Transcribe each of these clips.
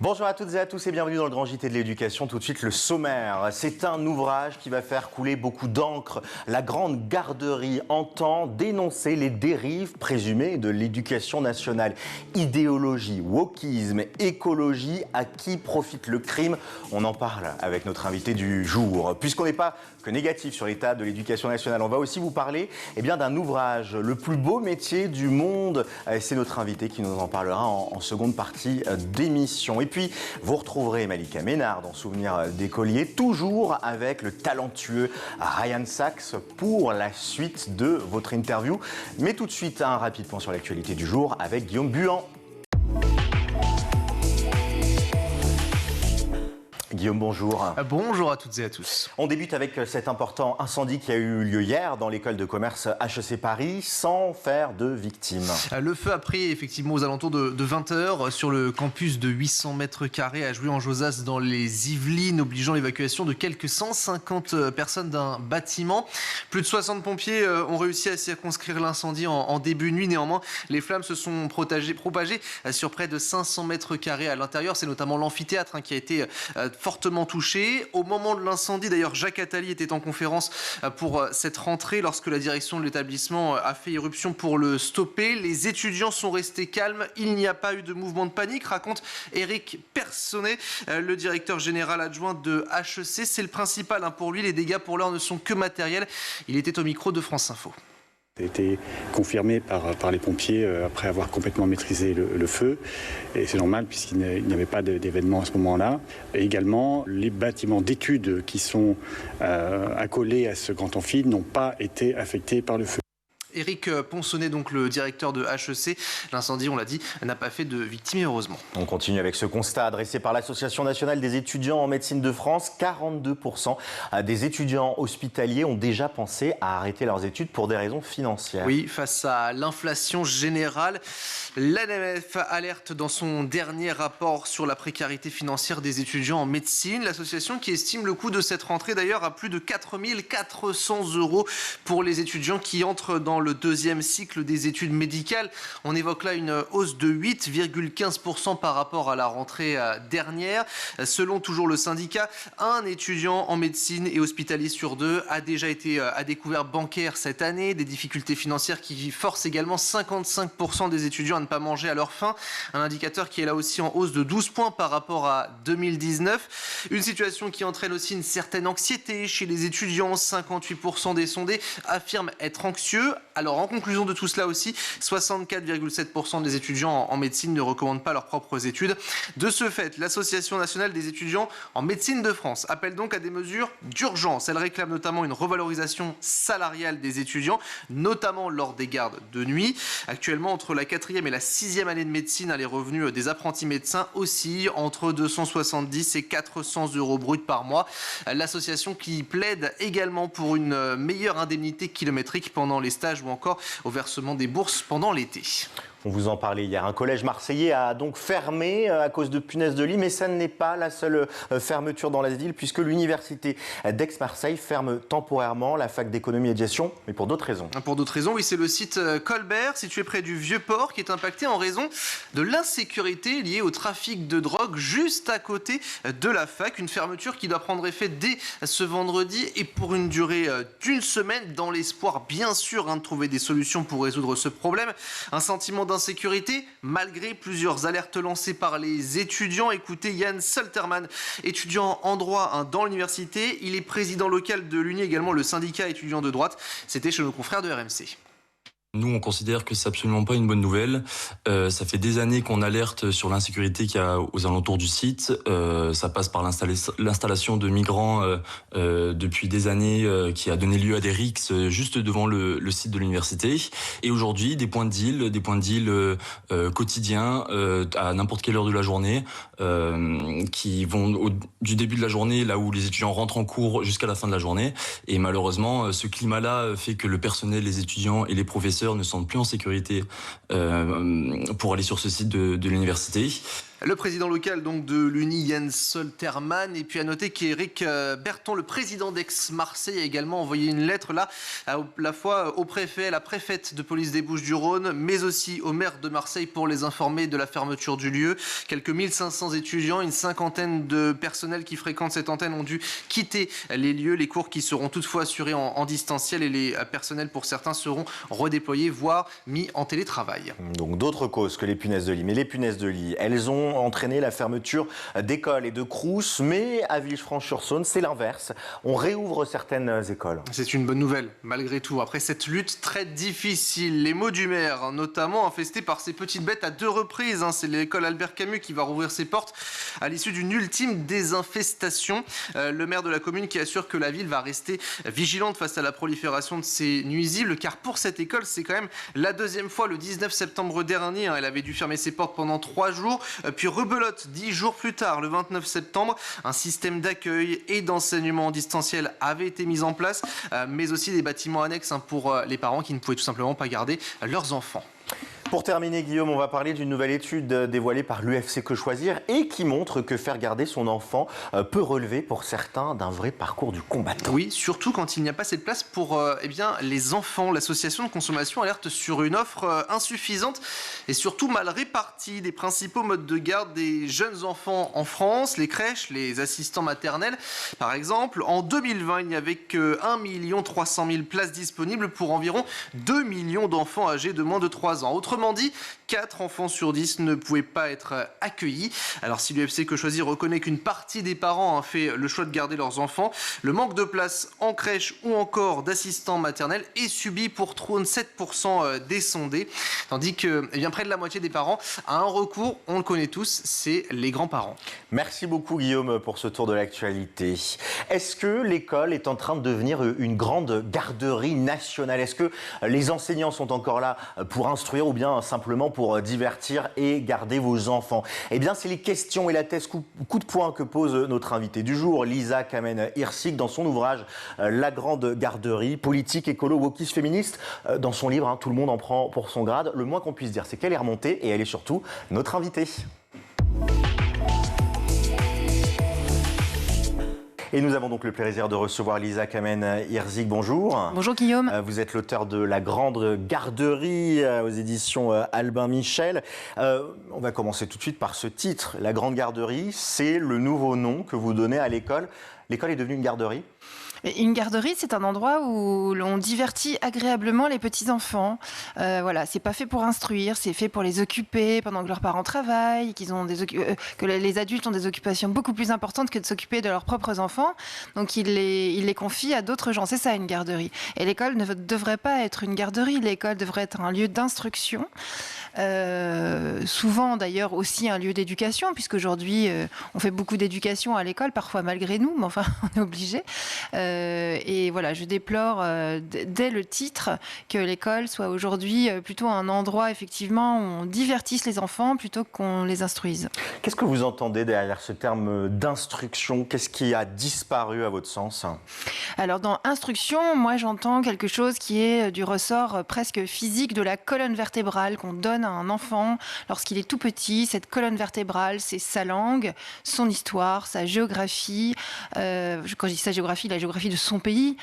Bonjour à toutes et à tous et bienvenue dans le Grand JT de l'éducation. Tout de suite le sommaire. C'est un ouvrage qui va faire couler beaucoup d'encre. La Grande Garderie entend dénoncer les dérives présumées de l'éducation nationale. Idéologie, wokisme, écologie, à qui profite le crime? On en parle avec notre invité du jour. Puisqu'on n'est pas que négatif sur l'état de l'éducation nationale, on va aussi vous parler d'un ouvrage, le plus beau métier du monde. C'est notre invité qui nous en parlera en seconde partie d'émission. Et puis, vous retrouverez Malika Ménard dans Souvenir d'écolier, toujours avec le talentueux Ryan Sachs pour la suite de votre interview. Mais tout de suite, un rapide point sur l'actualité du jour avec Guillaume Buan. Guillaume, bonjour. Bonjour à toutes et à tous. On débute avec cet important incendie qui a eu lieu hier dans l'école de commerce HEC Paris, sans faire de victimes. Le feu a pris effectivement aux alentours de 20h sur le campus de 800 mètres carrés à Jouy-en-Josas dans les Yvelines, obligeant l'évacuation de quelques 150 personnes d'un bâtiment. Plus de 60 pompiers ont réussi à circonscrire l'incendie en début de nuit. Néanmoins, les flammes se sont propagées sur près de 500 mètres carrés à l'intérieur. C'est notamment l'amphithéâtre qui a été fortement touché. Au moment de l'incendie, d'ailleurs, Jacques Attali était en conférence pour cette rentrée lorsque la direction de l'établissement a fait irruption pour le stopper. Les étudiants sont restés calmes. Il n'y a pas eu de mouvement de panique, raconte Éric Personnet, le directeur général adjoint de HEC. C'est le principal pour lui. Les dégâts pour l'heure ne sont que matériels. Il était au micro de France Info. Ça a été confirmé par les pompiers après avoir complètement maîtrisé le feu. Et c'est normal puisqu'il n'y avait pas d'événement à ce moment-là. Et également, les bâtiments d'études qui sont accolés à ce grand amphi n'ont pas été affectés par le feu. Éric Ponsonnet, donc le directeur de HEC. L'incendie, on l'a dit, n'a pas fait de victimes, heureusement. On continue avec ce constat adressé par l'Association nationale des étudiants en médecine de France. 42% des étudiants hospitaliers ont déjà pensé à arrêter leurs études pour des raisons financières. Oui, face à l'inflation générale, l'ANMF alerte dans son dernier rapport sur la précarité financière des étudiants en médecine. L'association qui estime le coût de cette rentrée d'ailleurs à plus de 4 400 € pour les étudiants qui entrent dans le deuxième cycle des études médicales. On évoque là une hausse de 8,15% par rapport à la rentrée dernière. Selon toujours le syndicat, un étudiant en médecine et hospitalier sur deux a déjà été à découvert bancaire cette année. Des difficultés financières qui forcent également 55% des étudiants à ne pas manger à leur faim. Un indicateur qui est là aussi en hausse de 12 points par rapport à 2019. Une situation qui entraîne aussi une certaine anxiété chez les étudiants. 58% des sondés affirment être anxieux. Alors en conclusion de tout cela aussi, 64,7% des étudiants en médecine ne recommandent pas leurs propres études. De ce fait, l'Association nationale des étudiants en médecine de France appelle donc à des mesures d'urgence. Elle réclame notamment une revalorisation salariale des étudiants, notamment lors des gardes de nuit. Actuellement, entre la 4e et la 6e année de médecine, les revenus des apprentis médecins oscillent entre 270 et 400 € bruts par mois. L'association qui plaide également pour une meilleure indemnité kilométrique pendant les stages ou encore au versement des bourses pendant l'été. On vous en parlait hier. Un collège marseillais a donc fermé à cause de punaises de lit, mais ça n'est pas la seule fermeture dans la ville, puisque l'université d'Aix-Marseille ferme temporairement la fac d'économie et de gestion, mais pour d'autres raisons. Pour d'autres raisons, oui, c'est le site Colbert, situé près du Vieux-Port, qui est impacté en raison de l'insécurité liée au trafic de drogue juste à côté de la fac. Une fermeture qui doit prendre effet dès ce vendredi et pour une durée d'une semaine, dans l'espoir bien sûr de trouver des solutions pour résoudre ce problème. Un sentiment d'insécurité malgré plusieurs alertes lancées par les étudiants. Écoutez Yann Solterman, étudiant en droit dans l'université. Il est président local de l'Uni, également le syndicat étudiant de droite. C'était chez nos confrères de RMC. Nous, on considère que c'est absolument pas une bonne nouvelle. Ça fait des années qu'on alerte sur l'insécurité qu'il y a aux alentours du site. Ça passe par l'installation de migrants depuis des années qui a donné lieu à des rixes juste devant le site de l'université. Et aujourd'hui, des points de deal quotidiens à n'importe quelle heure de la journée qui vont du début de la journée, là où les étudiants rentrent en cours, jusqu'à la fin de la journée. Et malheureusement, ce climat-là fait que le personnel, les étudiants et les professeurs ne sont plus en sécurité pour aller sur ce site de l'université. Le président local donc de l'Uni, Jens Soltermann, et puis à noter qu'Éric Berton, le président d'Aix-Marseille, a également envoyé une lettre là, à la fois au préfet, à la préfète de police des Bouches-du-Rhône, mais aussi au maire de Marseille pour les informer de la fermeture du lieu. Quelques 1500 étudiants, une cinquantaine de personnels qui fréquentent cette antenne ont dû quitter les lieux. Les cours qui seront toutefois assurés en distanciel et les personnels pour certains seront redéployés, voire mis en télétravail. Donc d'autres causes que les punaises de lit. Mais les punaises de lit, elles ont entraîné la fermeture d'écoles et de crous, mais à Villefranche-sur-Saône, c'est l'inverse. On réouvre certaines écoles. C'est une bonne nouvelle, malgré tout. Après cette lutte très difficile, les mots du maire, notamment infestés par ces petites bêtes à 2 reprises. C'est l'école Albert Camus qui va rouvrir ses portes à l'issue d'une ultime désinfestation. Le maire de la commune qui assure que la ville va rester vigilante face à la prolifération de ces nuisibles, car pour cette école, c'est quand même la 2e fois. Le 19 septembre dernier, elle avait dû fermer ses portes pendant 3 jours. Puis rebelote 10 jours plus tard, le 29 septembre, un système d'accueil et d'enseignement en distanciel avait été mis en place, mais aussi des bâtiments annexes pour les parents qui ne pouvaient tout simplement pas garder leurs enfants. Pour terminer, Guillaume, on va parler d'une nouvelle étude dévoilée par l'UFC Que Choisir et qui montre que faire garder son enfant peut relever pour certains d'un vrai parcours du combattant. Oui, surtout quand il n'y a pas cette place pour les enfants. L'association de consommation alerte sur une offre insuffisante et surtout mal répartie des principaux modes de garde des jeunes enfants en France, les crèches, les assistants maternels. Par exemple, en 2020, il n'y avait que 1 300 000 places disponibles pour environ 2 millions d'enfants âgés de moins de 3 ans. Autrement dit, 4 enfants sur 10 ne pouvaient pas être accueillis. Alors si l'UFC Que Choisir reconnaît qu'une partie des parents a fait le choix de garder leurs enfants, le manque de place en crèche ou encore d'assistants maternels est subi pour 37% des sondés. Tandis que près de la moitié des parents a un recours, on le connaît tous, c'est les grands-parents. Merci beaucoup Guillaume pour ce tour de l'actualité. Est-ce que l'école est en train de devenir une grande garderie nationale? Est-ce que les enseignants sont encore là pour instruire ou bien simplement pour divertir et garder vos enfants? Eh bien, c'est les questions et la thèse coup de poing que pose notre invitée du jour, Lisa Kamen-Hirsig, dans son ouvrage La Grande Garderie, politique, écolo, wokiste, féministe. Dans son livre, Tout le monde en prend pour son grade. Le moins qu'on puisse dire, c'est qu'elle est remontée et elle est surtout notre invitée. Et nous avons donc le plaisir de recevoir Lisa Kamen-Hirsig. Bonjour. Bonjour Guillaume. Vous êtes l'auteur de La Grande Garderie aux éditions Albin Michel. On va commencer tout de suite par ce titre. La Grande Garderie, c'est le nouveau nom que vous donnez à l'école. L'école est devenue une garderie ? Une garderie, c'est un endroit où l'on divertit agréablement les petits-enfants. Voilà, c'est pas fait pour instruire, c'est fait pour les occuper pendant que leurs parents travaillent, que les adultes ont des occupations beaucoup plus importantes que de s'occuper de leurs propres enfants. Donc, ils les confient à d'autres gens. C'est ça, une garderie. Et l'école ne devrait pas être une garderie. L'école devrait être un lieu d'instruction. Souvent, d'ailleurs, aussi un lieu d'éducation, puisqu'aujourd'hui, on fait beaucoup d'éducation à l'école, parfois malgré nous, mais enfin, on est obligé. Et voilà, je déplore dès le titre que l'école soit aujourd'hui plutôt un endroit, effectivement, où on divertisse les enfants plutôt qu'on les instruise. Qu'est-ce que vous entendez derrière ce terme d'instruction? Qu'est-ce qui a disparu à votre sens? Alors, dans instruction, moi, j'entends quelque chose qui est du ressort presque physique de la colonne vertébrale qu'on donne à un enfant lorsqu'il est tout petit. Cette colonne vertébrale, c'est sa langue, son histoire, sa géographie. Quand je dis sa géographie, la géographie de son pays,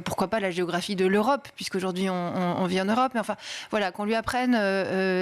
pourquoi pas la géographie de l'Europe, puisqu'aujourd'hui on vit en Europe, mais enfin voilà, qu'on lui apprenne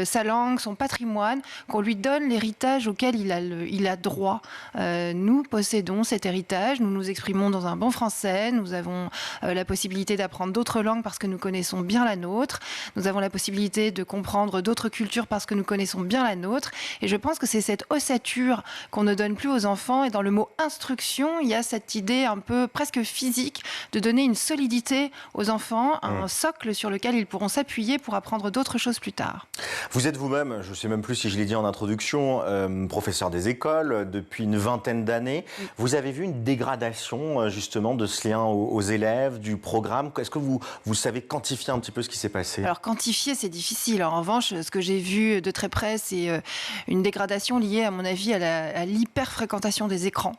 sa langue, son patrimoine, qu'on lui donne l'héritage auquel il a droit. Nous possédons cet héritage, nous nous exprimons dans un bon français, nous avons la possibilité d'apprendre d'autres langues parce que nous connaissons bien la nôtre, nous avons la possibilité de comprendre d'autres cultures parce que nous connaissons bien la nôtre, et je pense que c'est cette ossature qu'on ne donne plus aux enfants, et dans le mot instruction, il y a cette idée un peu presque physique de donner une solidité aux enfants, un socle sur lequel ils pourront s'appuyer pour apprendre d'autres choses plus tard. Vous êtes vous-même, je ne sais même plus si je l'ai dit en introduction, professeur des écoles depuis une vingtaine d'années. Oui. Vous avez vu une dégradation justement de ce lien aux élèves, du programme. Est-ce que vous savez quantifier un petit peu ce qui s'est passé? Alors quantifier, c'est difficile. En revanche, ce que j'ai vu de très près, c'est une dégradation liée, à mon avis, à l'hyper-fréquentation des écrans.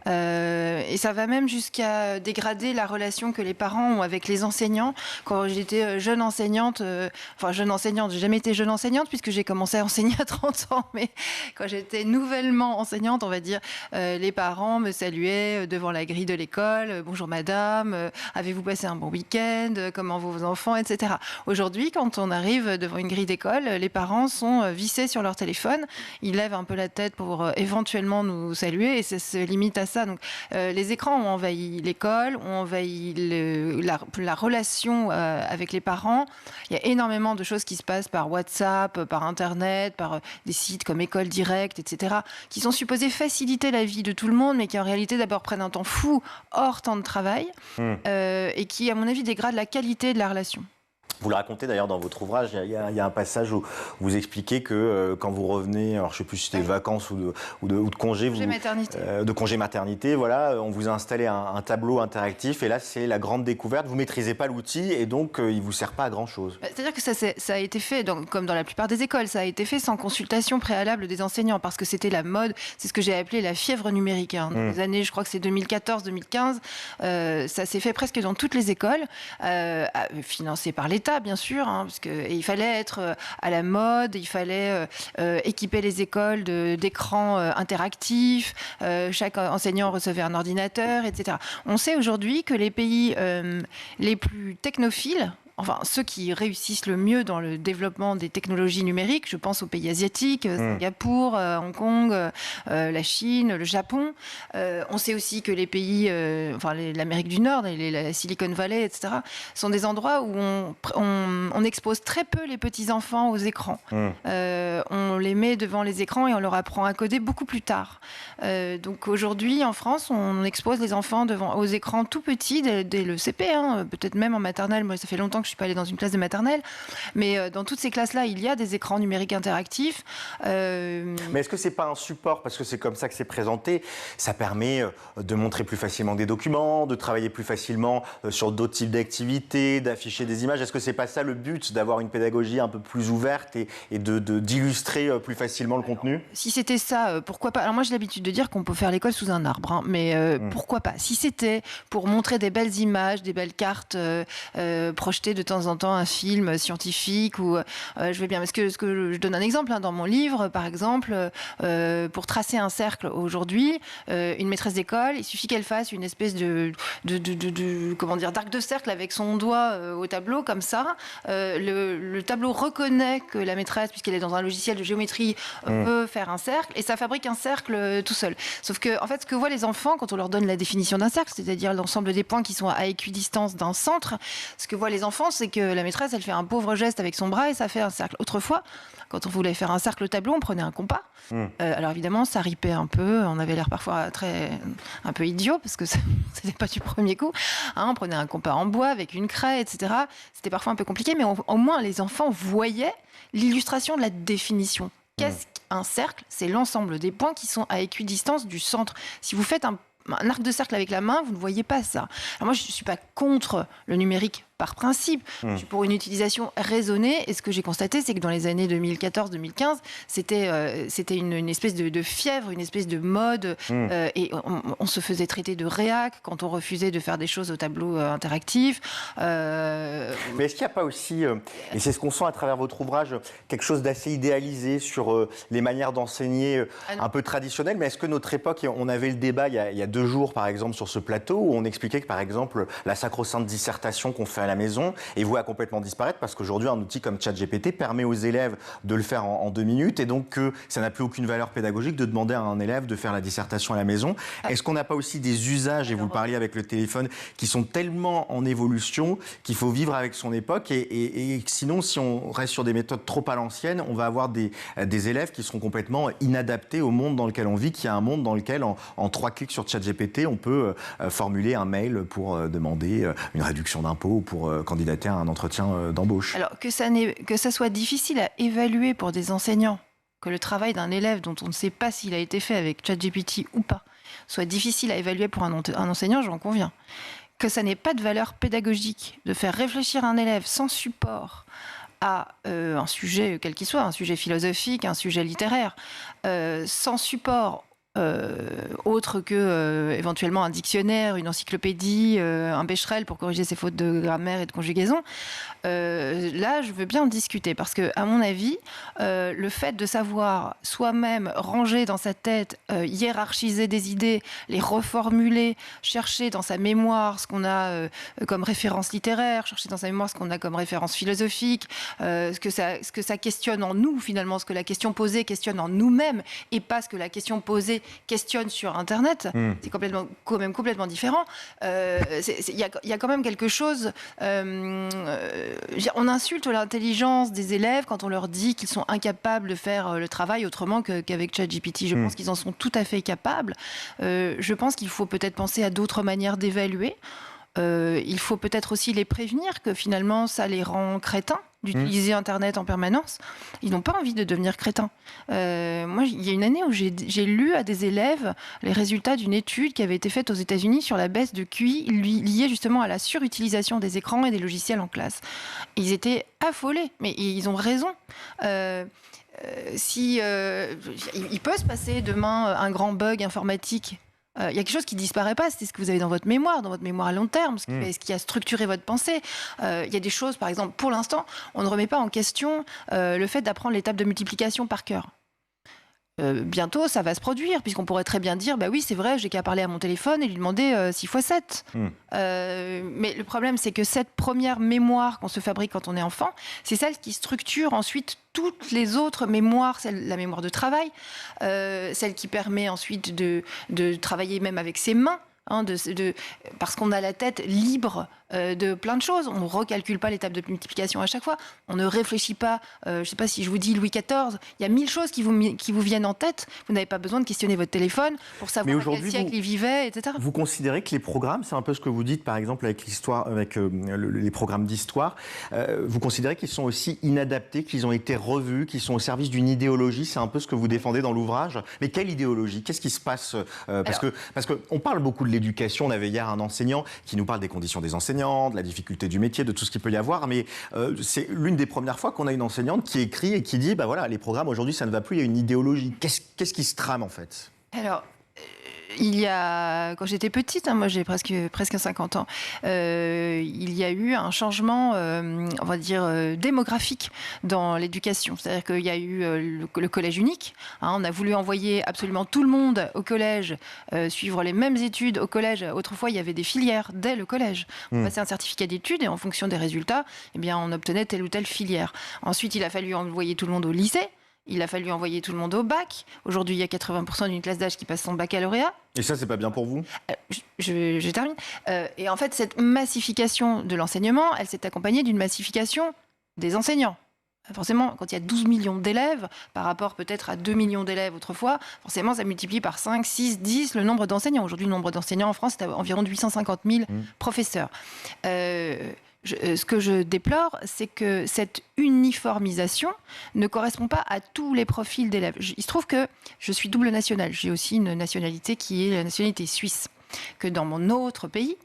Et ça va même jusqu'à dégrader la relation que les parents ont avec les enseignants. Quand j'étais jeune enseignante, j'ai jamais été jeune enseignante puisque j'ai commencé à enseigner à 30 ans, mais quand j'étais nouvellement enseignante, on va dire, les parents me saluaient devant la grille de l'école. Bonjour madame, avez-vous passé un bon week-end? Comment vont vos enfants, etc. Aujourd'hui, quand on arrive devant une grille d'école, les parents sont vissés sur leur téléphone. Ils lèvent un peu la tête pour éventuellement nous saluer et ça se limite à ça. Donc, les écrans ont envahi l'école, ont envahi la relation avec les parents. Il y a énormément de choses qui se passent par WhatsApp, par Internet, par des sites comme École Directe, etc., qui sont supposés faciliter la vie de tout le monde, mais qui en réalité d'abord prennent un temps fou hors temps de travail et qui, à mon avis, dégradent la qualité de la relation. Vous le racontez d'ailleurs dans votre ouvrage, il y a un passage où vous expliquez que quand vous revenez, alors je ne sais plus si c'était de vacances ou de congé, de congé maternité, voilà, on vous a installé un tableau interactif et là c'est la grande découverte, vous ne maîtrisez pas l'outil et donc il ne vous sert pas à grand chose. C'est-à-dire que ça a été fait, comme dans la plupart des écoles, ça a été fait sans consultation préalable des enseignants parce que c'était la mode, c'est ce que j'ai appelé la fièvre numérique. Dans les années, je crois que c'est 2014-2015, ça s'est fait presque dans toutes les écoles, financé par l'État. Bien sûr, parce qu'il fallait être à la mode, il fallait équiper les écoles d'écrans interactifs, chaque enseignant recevait un ordinateur, etc. On sait aujourd'hui que les pays les plus technophiles, enfin, ceux qui réussissent le mieux dans le développement des technologies numériques, je pense aux pays asiatiques, Singapour, Hong Kong, la Chine, le Japon. On sait aussi que les pays, l'Amérique du Nord, la Silicon Valley, etc., sont des endroits où on expose très peu les petits-enfants aux écrans. On les met devant les écrans et on leur apprend à coder beaucoup plus tard. Donc aujourd'hui, en France, on expose les enfants aux écrans tout petits, dès le CP, peut-être même en maternelle. Moi, ça fait longtemps que je suis pas allée dans une classe de maternelle, mais dans toutes ces classes-là, il y a des écrans numériques interactifs. Mais est-ce que c'est pas un support, parce que c'est comme ça que c'est présenté, ça permet de montrer plus facilement des documents, de travailler plus facilement sur d'autres types d'activités, d'afficher des images. Est-ce que c'est pas ça le but, d'avoir une pédagogie un peu plus ouverte et d'illustrer plus facilement le contenu? Si c'était ça, pourquoi pas? Alors moi, j'ai l'habitude de dire qu'on peut faire l'école sous un arbre, mais pourquoi pas? Si c'était pour montrer des belles images, des belles cartes projetées de temps en temps un film scientifique ou je vais bien, parce que je donne un exemple dans mon livre, par exemple, pour tracer un cercle aujourd'hui, une maîtresse d'école, il suffit qu'elle fasse une espèce d'arc de cercle avec son doigt au tableau comme ça. Le tableau reconnaît que la maîtresse, puisqu'elle est dans un logiciel de géométrie, peut faire un cercle et ça fabrique un cercle tout seul. Sauf que en fait, ce que voient les enfants quand on leur donne la définition d'un cercle, c'est-à-dire l'ensemble des points qui sont à équidistance d'un centre, ce que voient les enfants, c'est que la maîtresse, elle fait un pauvre geste avec son bras et ça fait un cercle. Autrefois, quand on voulait faire un cercle au tableau, on prenait un compas. Alors évidemment, ça ripait un peu. On avait l'air parfois un peu idiot parce que c'était pas du premier coup. On prenait un compas en bois avec une craie, etc. C'était parfois un peu compliqué, mais au moins les enfants voyaient l'illustration de la définition. Qu'est-ce qu'un cercle? C'est l'ensemble des points qui sont à équidistance du centre. Si vous faites un arc de cercle avec la main, vous ne voyez pas ça. Alors moi, je ne suis pas contre le numérique par principe. Je suis pour une utilisation raisonnée. Et ce que j'ai constaté, c'est que dans les années 2014-2015, c'était une espèce de fièvre, une espèce de mode. Et on se faisait traiter de réac quand on refusait de faire des choses au tableau interactif. Mais est-ce qu'il n'y a pas aussi, et c'est ce qu'on sent à travers votre ouvrage, quelque chose d'assez idéalisé sur les manières d'enseigner un peu traditionnelles? Mais est-ce que notre époque, on avait le débat il y a 2 jours, par exemple, sur ce plateau, où on expliquait que, par exemple, la sacro-sainte dissertation qu'on fait à la maison est vouée à complètement disparaître parce qu'aujourd'hui, un outil comme ChatGPT permet aux élèves de le faire en 2 minutes et donc ça n'a plus aucune valeur pédagogique de demander à un élève de faire la dissertation à la maison. Est-ce qu'on n'a pas aussi des usages, et vous le parliez avec le téléphone, qui sont tellement en évolution qu'il faut vivre avec son époque et sinon, si on reste sur des méthodes trop à l'ancienne, on va avoir des élèves qui seront complètement inadaptés au monde dans lequel on vit, qui est un monde dans lequel, en 3 clics sur ChatGPT, on peut formuler un mail pour demander une réduction d'impôt ou pour candidater à un entretien d'embauche. Alors que ça soit difficile à évaluer pour des enseignants, que le travail d'un élève dont on ne sait pas s'il a été fait avec ChatGPT ou pas, soit difficile à évaluer pour un enseignant, j'en conviens. Que ça n'ait pas de valeur pédagogique de faire réfléchir un élève sans support à un sujet quel qu'il soit, un sujet philosophique, un sujet littéraire, sans support autre que éventuellement un dictionnaire, une encyclopédie, un Becherel pour corriger ses fautes de grammaire et de conjugaison, là, je veux bien en discuter parce que, à mon avis, le fait de savoir soi-même ranger dans sa tête, hiérarchiser des idées, les reformuler, chercher dans sa mémoire ce qu'on a comme référence littéraire, chercher dans sa mémoire ce qu'on a comme référence philosophique, ce que ça questionne en nous, finalement, ce que la question posée questionne en nous-mêmes et pas ce que la question posée questionne sur Internet. C'est quand même complètement différent. Il y a quand même quelque chose... on insulte l'intelligence des élèves quand on leur dit qu'ils sont incapables de faire le travail autrement qu'avec ChatGPT. Je pense qu'ils en sont tout à fait capables. Je pense qu'il faut peut-être penser à d'autres manières d'évaluer. Il faut peut-être aussi les prévenir que finalement ça les rend crétins d'utiliser Internet en permanence. Ils n'ont pas envie de devenir crétins. Moi, il y a une année où j'ai lu à des élèves les résultats d'une étude qui avait été faite aux États-Unis sur la baisse de QI liée justement à la surutilisation des écrans et des logiciels en classe. Ils étaient affolés, mais ils ont raison. Il peut se passer demain un grand bug informatique. Il y a quelque chose qui ne disparaît pas, c'est ce que vous avez dans votre mémoire à long terme, ce qui a structuré votre pensée. Il y a des choses, par exemple, pour l'instant, on ne remet pas en question le fait d'apprendre les tables de multiplication par cœur. Bientôt, ça va se produire, puisqu'on pourrait très bien dire, bah oui, c'est vrai, j'ai qu'à parler à mon téléphone et lui demander 6 x 7. Mais le problème, c'est que cette première mémoire qu'on se fabrique quand on est enfant, c'est celle qui structure ensuite toutes les autres mémoires, la mémoire de travail, celle qui permet ensuite de travailler même avec ses mains, parce qu'on a la tête libre de plein de choses. On ne recalcule pas les tables de multiplication à chaque fois. On ne réfléchit pas. Je ne sais pas si je vous dis Louis XIV. Il y a 1000 choses qui vous viennent en tête. Vous n'avez pas besoin de questionner votre téléphone pour savoir à quel siècle il vivait, etc. Vous considérez que les programmes, c'est un peu ce que vous dites, par exemple, avec l'histoire, avec les programmes d'histoire, vous considérez qu'ils sont aussi inadaptés, qu'ils ont été revus, qu'ils sont au service d'une idéologie. C'est un peu ce que vous défendez dans l'ouvrage. Mais quelle idéologie? Qu'est-ce qui se passe parce qu'on parle beaucoup de l'éducation. On avait hier un enseignant qui nous parle des conditions des enseignants, de la difficulté du métier, de tout ce qu'il peut y avoir, mais c'est l'une des premières fois qu'on a une enseignante qui écrit et qui dit, bah voilà, les programmes aujourd'hui ça ne va plus, il y a une idéologie. Qu'est-ce qui se trame en fait? Alors, quand j'étais petite, moi j'ai presque 50 ans, il y a eu un changement, on va dire, démographique dans l'éducation. C'est-à-dire qu'il y a eu le collège unique. On a voulu envoyer absolument tout le monde au collège, suivre les mêmes études au collège. Autrefois, il y avait des filières dès le collège. On passait un certificat d'études et en fonction des résultats, eh bien, on obtenait telle ou telle filière. Ensuite, il a fallu envoyer tout le monde au lycée. Il a fallu envoyer tout le monde au bac. Aujourd'hui, il y a 80% d'une classe d'âge qui passe son baccalauréat. Et ça, c'est pas bien pour vous? Je termine. Et en fait, cette massification de l'enseignement, elle s'est accompagnée d'une massification des enseignants. Forcément, quand il y a 12 millions d'élèves, par rapport peut-être à 2 millions d'élèves autrefois, forcément, ça multiplie par 5, 6, 10 le nombre d'enseignants. Aujourd'hui, le nombre d'enseignants en France, c'est environ 850 000 professeurs. Ce que je déplore, c'est que cette uniformisation ne correspond pas à tous les profils d'élèves. Il se trouve que je suis double nationale. J'ai aussi une nationalité qui est la nationalité suisse. Que dans mon autre pays,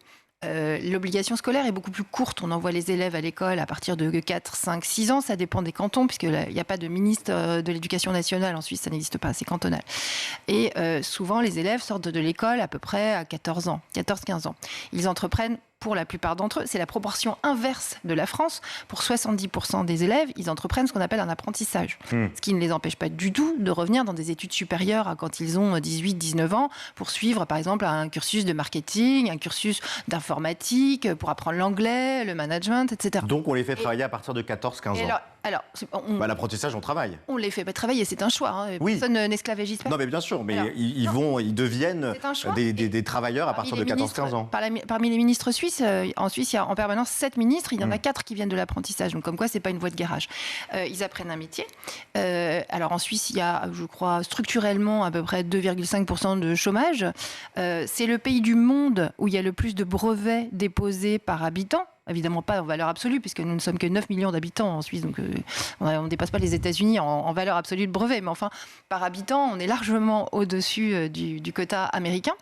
l'obligation scolaire est beaucoup plus courte. On envoie les élèves à l'école à partir de 4, 5, 6 ans. Ça dépend des cantons, puisqu'il n'y a pas de ministre de l'Éducation nationale. En Suisse, ça n'existe pas, c'est cantonal. Et souvent, les élèves sortent de l'école à peu près à 14 ans, 14-15 ans. Ils entreprennent, pour la plupart d'entre eux, c'est la proportion inverse de la France. Pour 70% des élèves, ils entreprennent ce qu'on appelle un apprentissage. Ce qui ne les empêche pas du tout de revenir dans des études supérieures à quand ils ont 18, 19 ans pour suivre, par exemple, un cursus de marketing, un cursus d'informatique, pour apprendre l'anglais, le management, etc. Donc, on les fait travailler à partir de 14-15 ans. Alors, l'apprentissage, on travaille. On les fait pas travailler, c'est un choix. Oui. Personne n'esclavagise pas. Non, mais bien sûr, mais ils deviennent des travailleurs à partir de 14-15 ans. Parmi les ministres suisses, en Suisse, il y a en permanence 7 ministres. Il y en a 4 qui viennent de l'apprentissage. Donc, comme quoi, c'est pas une voie de garage. Ils apprennent un métier. Alors, en Suisse, il y a, je crois, structurellement à peu près 2,5% de chômage. C'est le pays du monde où il y a le plus de brevets déposés par habitant. évidemment pas en valeur absolue, puisque nous ne sommes que 9 millions d'habitants en Suisse, donc on ne dépasse pas les États-Unis en valeur absolue de brevet, mais enfin, par habitant, on est largement au-dessus du quota américain.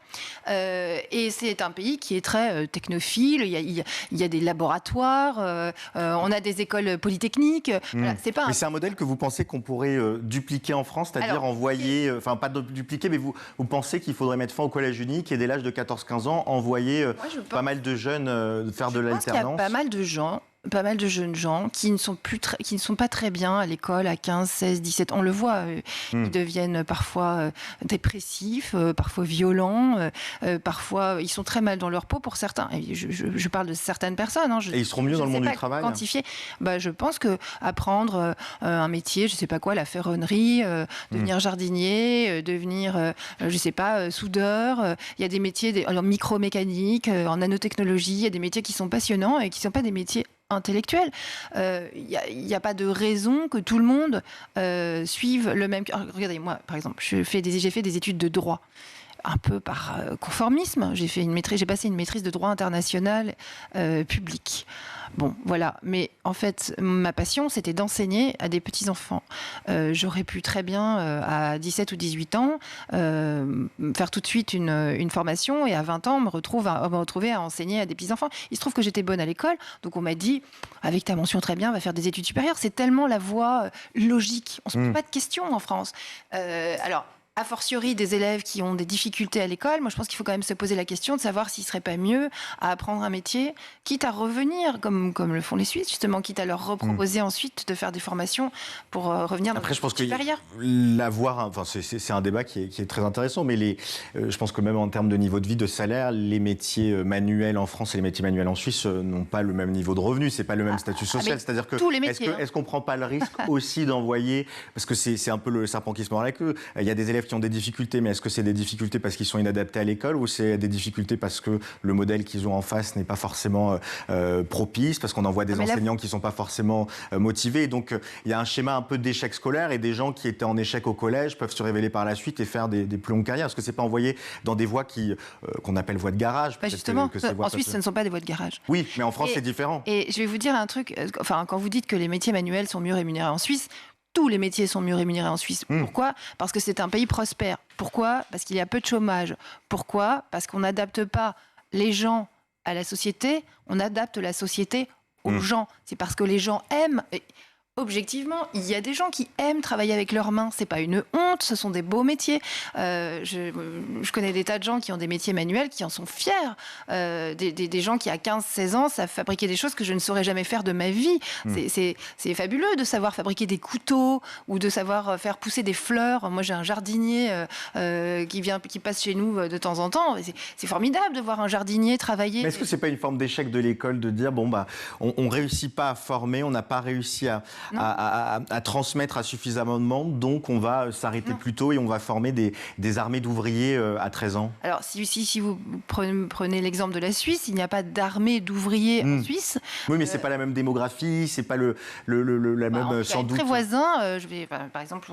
Et c'est un pays qui est très technophile, il y a des laboratoires, on a des écoles polytechniques. Voilà, Mais c'est un modèle que vous pensez qu'on pourrait dupliquer en France, c'est-à-dire envoyer, enfin pas dupliquer, mais vous pensez qu'il faudrait mettre fin au collège unique et dès l'âge de 14-15 ans, envoyer pas mal de jeunes faire de l'alternance? Il y a pas mal de jeunes gens qui ne sont pas très bien à l'école à 15, 16, 17. On le voit, ils deviennent parfois dépressifs, parfois violents, parfois ils sont très mal dans leur peau pour certains. Et je parle de certaines personnes. Et ils seront mieux dans le monde du travail? Quantifier. Je pense que apprendre un métier, je sais pas quoi, la ferronnerie, devenir jardinier, devenir, je sais pas, soudeur. Il y a des métiers en micromécanique, en nanotechnologie. Il y a des métiers qui sont passionnants et qui sont pas des métiers intellectuel. Il n'y a pas de raison que tout le monde suive le même... Regardez, moi, par exemple, j'ai fait des études de droit. Un peu par conformisme. J'ai passé une maîtrise de droit international public. Bon, voilà. Mais en fait, ma passion, c'était d'enseigner à des petits-enfants. J'aurais pu très bien, à 17 ou 18 ans, faire tout de suite une formation et à 20 ans, me retrouver à enseigner à des petits-enfants. Il se trouve que j'étais bonne à l'école, donc on m'a dit, avec ta mention très bien, va faire des études supérieures. C'est tellement la voie logique. On ne se pose pas de questions en France. Alors, a fortiori des élèves qui ont des difficultés à l'école, moi je pense qu'il faut quand même se poser la question de savoir s'il ne serait pas mieux à apprendre un métier, quitte à revenir, comme le font les Suisses, justement, quitte à leur reproposer ensuite de faire des formations pour revenir dans le supérieur. C'est un débat qui est très intéressant, mais je pense que même en termes de niveau de vie, de salaire, les métiers manuels en France et les métiers manuels en Suisse n'ont pas le même niveau de revenu, c'est pas le même statut social. C'est-à-dire que est-ce qu'on ne prend pas le risque aussi d'envoyer, parce que c'est un peu le serpent qui se mord la queue, il y a des élèves qui ont des difficultés, mais est-ce que c'est des difficultés parce qu'ils sont inadaptés à l'école ou c'est des difficultés parce que le modèle qu'ils ont en face n'est pas forcément propice, parce qu'on envoie des enseignants qui ne sont pas forcément motivés. Donc il y a un schéma un peu d'échec scolaire et des gens qui étaient en échec au collège peuvent se révéler par la suite et faire des plus longues carrières. Est-ce que c'est pas envoyé dans des voies qu'on appelle voies de garage? Justement, en Suisse, ce ne sont pas des voies de garage. Oui, mais en France, c'est différent. Et je vais vous dire un truc, quand vous dites que les métiers manuels sont mieux rémunérés en Suisse, tous les métiers sont mieux rémunérés en Suisse. Pourquoi? Parce que c'est un pays prospère. Pourquoi? Parce qu'il y a peu de chômage. Pourquoi? Parce qu'on n'adapte pas les gens à la société, on adapte la société aux gens. C'est parce que les gens aiment... Objectivement, il y a des gens qui aiment travailler avec leurs mains. C'est pas une honte, ce sont des beaux métiers. Je connais des tas de gens qui ont des métiers manuels, qui en sont fiers. Des gens qui, à 15-16 ans, savent fabriquer des choses que je ne saurais jamais faire de ma vie. C'est fabuleux de savoir fabriquer des couteaux ou de savoir faire pousser des fleurs. Moi, j'ai un jardinier qui passe chez nous de temps en temps. C'est formidable de voir un jardinier travailler. Mais est-ce que c'est pas une forme d'échec de l'école de dire, on réussit pas à former, on n'a pas réussi à transmettre à suffisamment de monde, donc on va s'arrêter plus tôt et on va former des armées d'ouvriers à 13 ans? Alors, si vous prenez l'exemple de la Suisse, il n'y a pas d'armée d'ouvriers en Suisse. Oui, mais c'est pas la même démographie, c'est pas la même, sans doute. Très voisin, par exemple,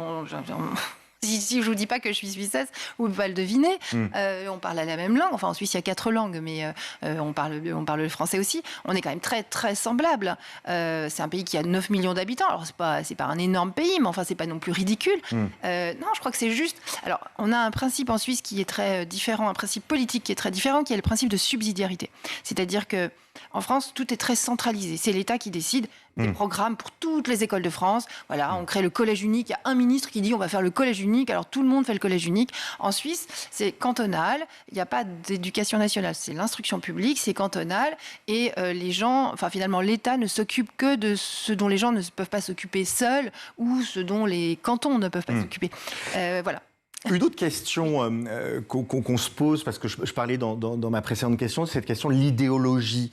si je vous dis pas que je suis suissesse, vous pouvez pas le deviner. On parle la même langue. Enfin, en Suisse, il y a 4 langues, mais on parle le français aussi. On est quand même très, très semblables. C'est un pays qui a 9 millions d'habitants. Alors, c'est pas un énorme pays, mais enfin, c'est pas non plus ridicule. Non, je crois que c'est juste... Alors, on a un principe en Suisse qui est très différent, un principe politique qui est très différent, qui est le principe de subsidiarité. C'est-à-dire que en France, tout est très centralisé. C'est l'État qui décide des programmes pour toutes les écoles de France. Voilà, on crée le collège unique. Il y a un ministre qui dit on va faire le collège unique. Alors tout le monde fait le collège unique. En Suisse, c'est cantonal. Il n'y a pas d'éducation nationale. C'est l'instruction publique, c'est cantonal. Et les gens, finalement, l'État ne s'occupe que de ce dont les gens ne peuvent pas s'occuper seuls ou ce dont les cantons ne peuvent pas s'occuper. Voilà. Une autre question qu'on se pose, parce que je parlais dans ma précédente question, c'est cette question de l'idéologie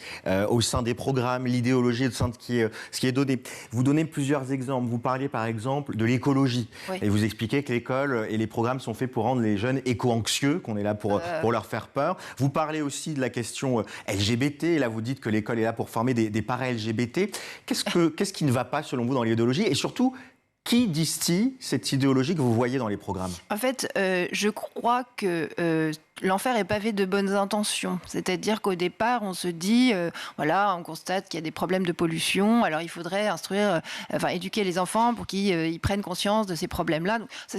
au sein des programmes, l'idéologie au sein de ce qui est donné. Vous donnez plusieurs exemples. Vous parliez par exemple de l'écologie. Oui. Et vous expliquez que l'école et les programmes sont faits pour rendre les jeunes éco-anxieux, qu'on est là pour leur faire peur. Vous parlez aussi de la question LGBT. Et là, vous dites que l'école est là pour former des para-LGBT. Qu'est-ce qui ne va pas, selon vous, dans l'idéologie? Et surtout, Qui distille cette idéologie que vous voyez dans les programmes? En fait, je crois que l'enfer est pavé de bonnes intentions. C'est-à-dire qu'au départ, on se dit, voilà, on constate qu'il y a des problèmes de pollution, alors il faudrait éduquer les enfants pour qu'ils ils prennent conscience de ces problèmes-là. Donc, ça,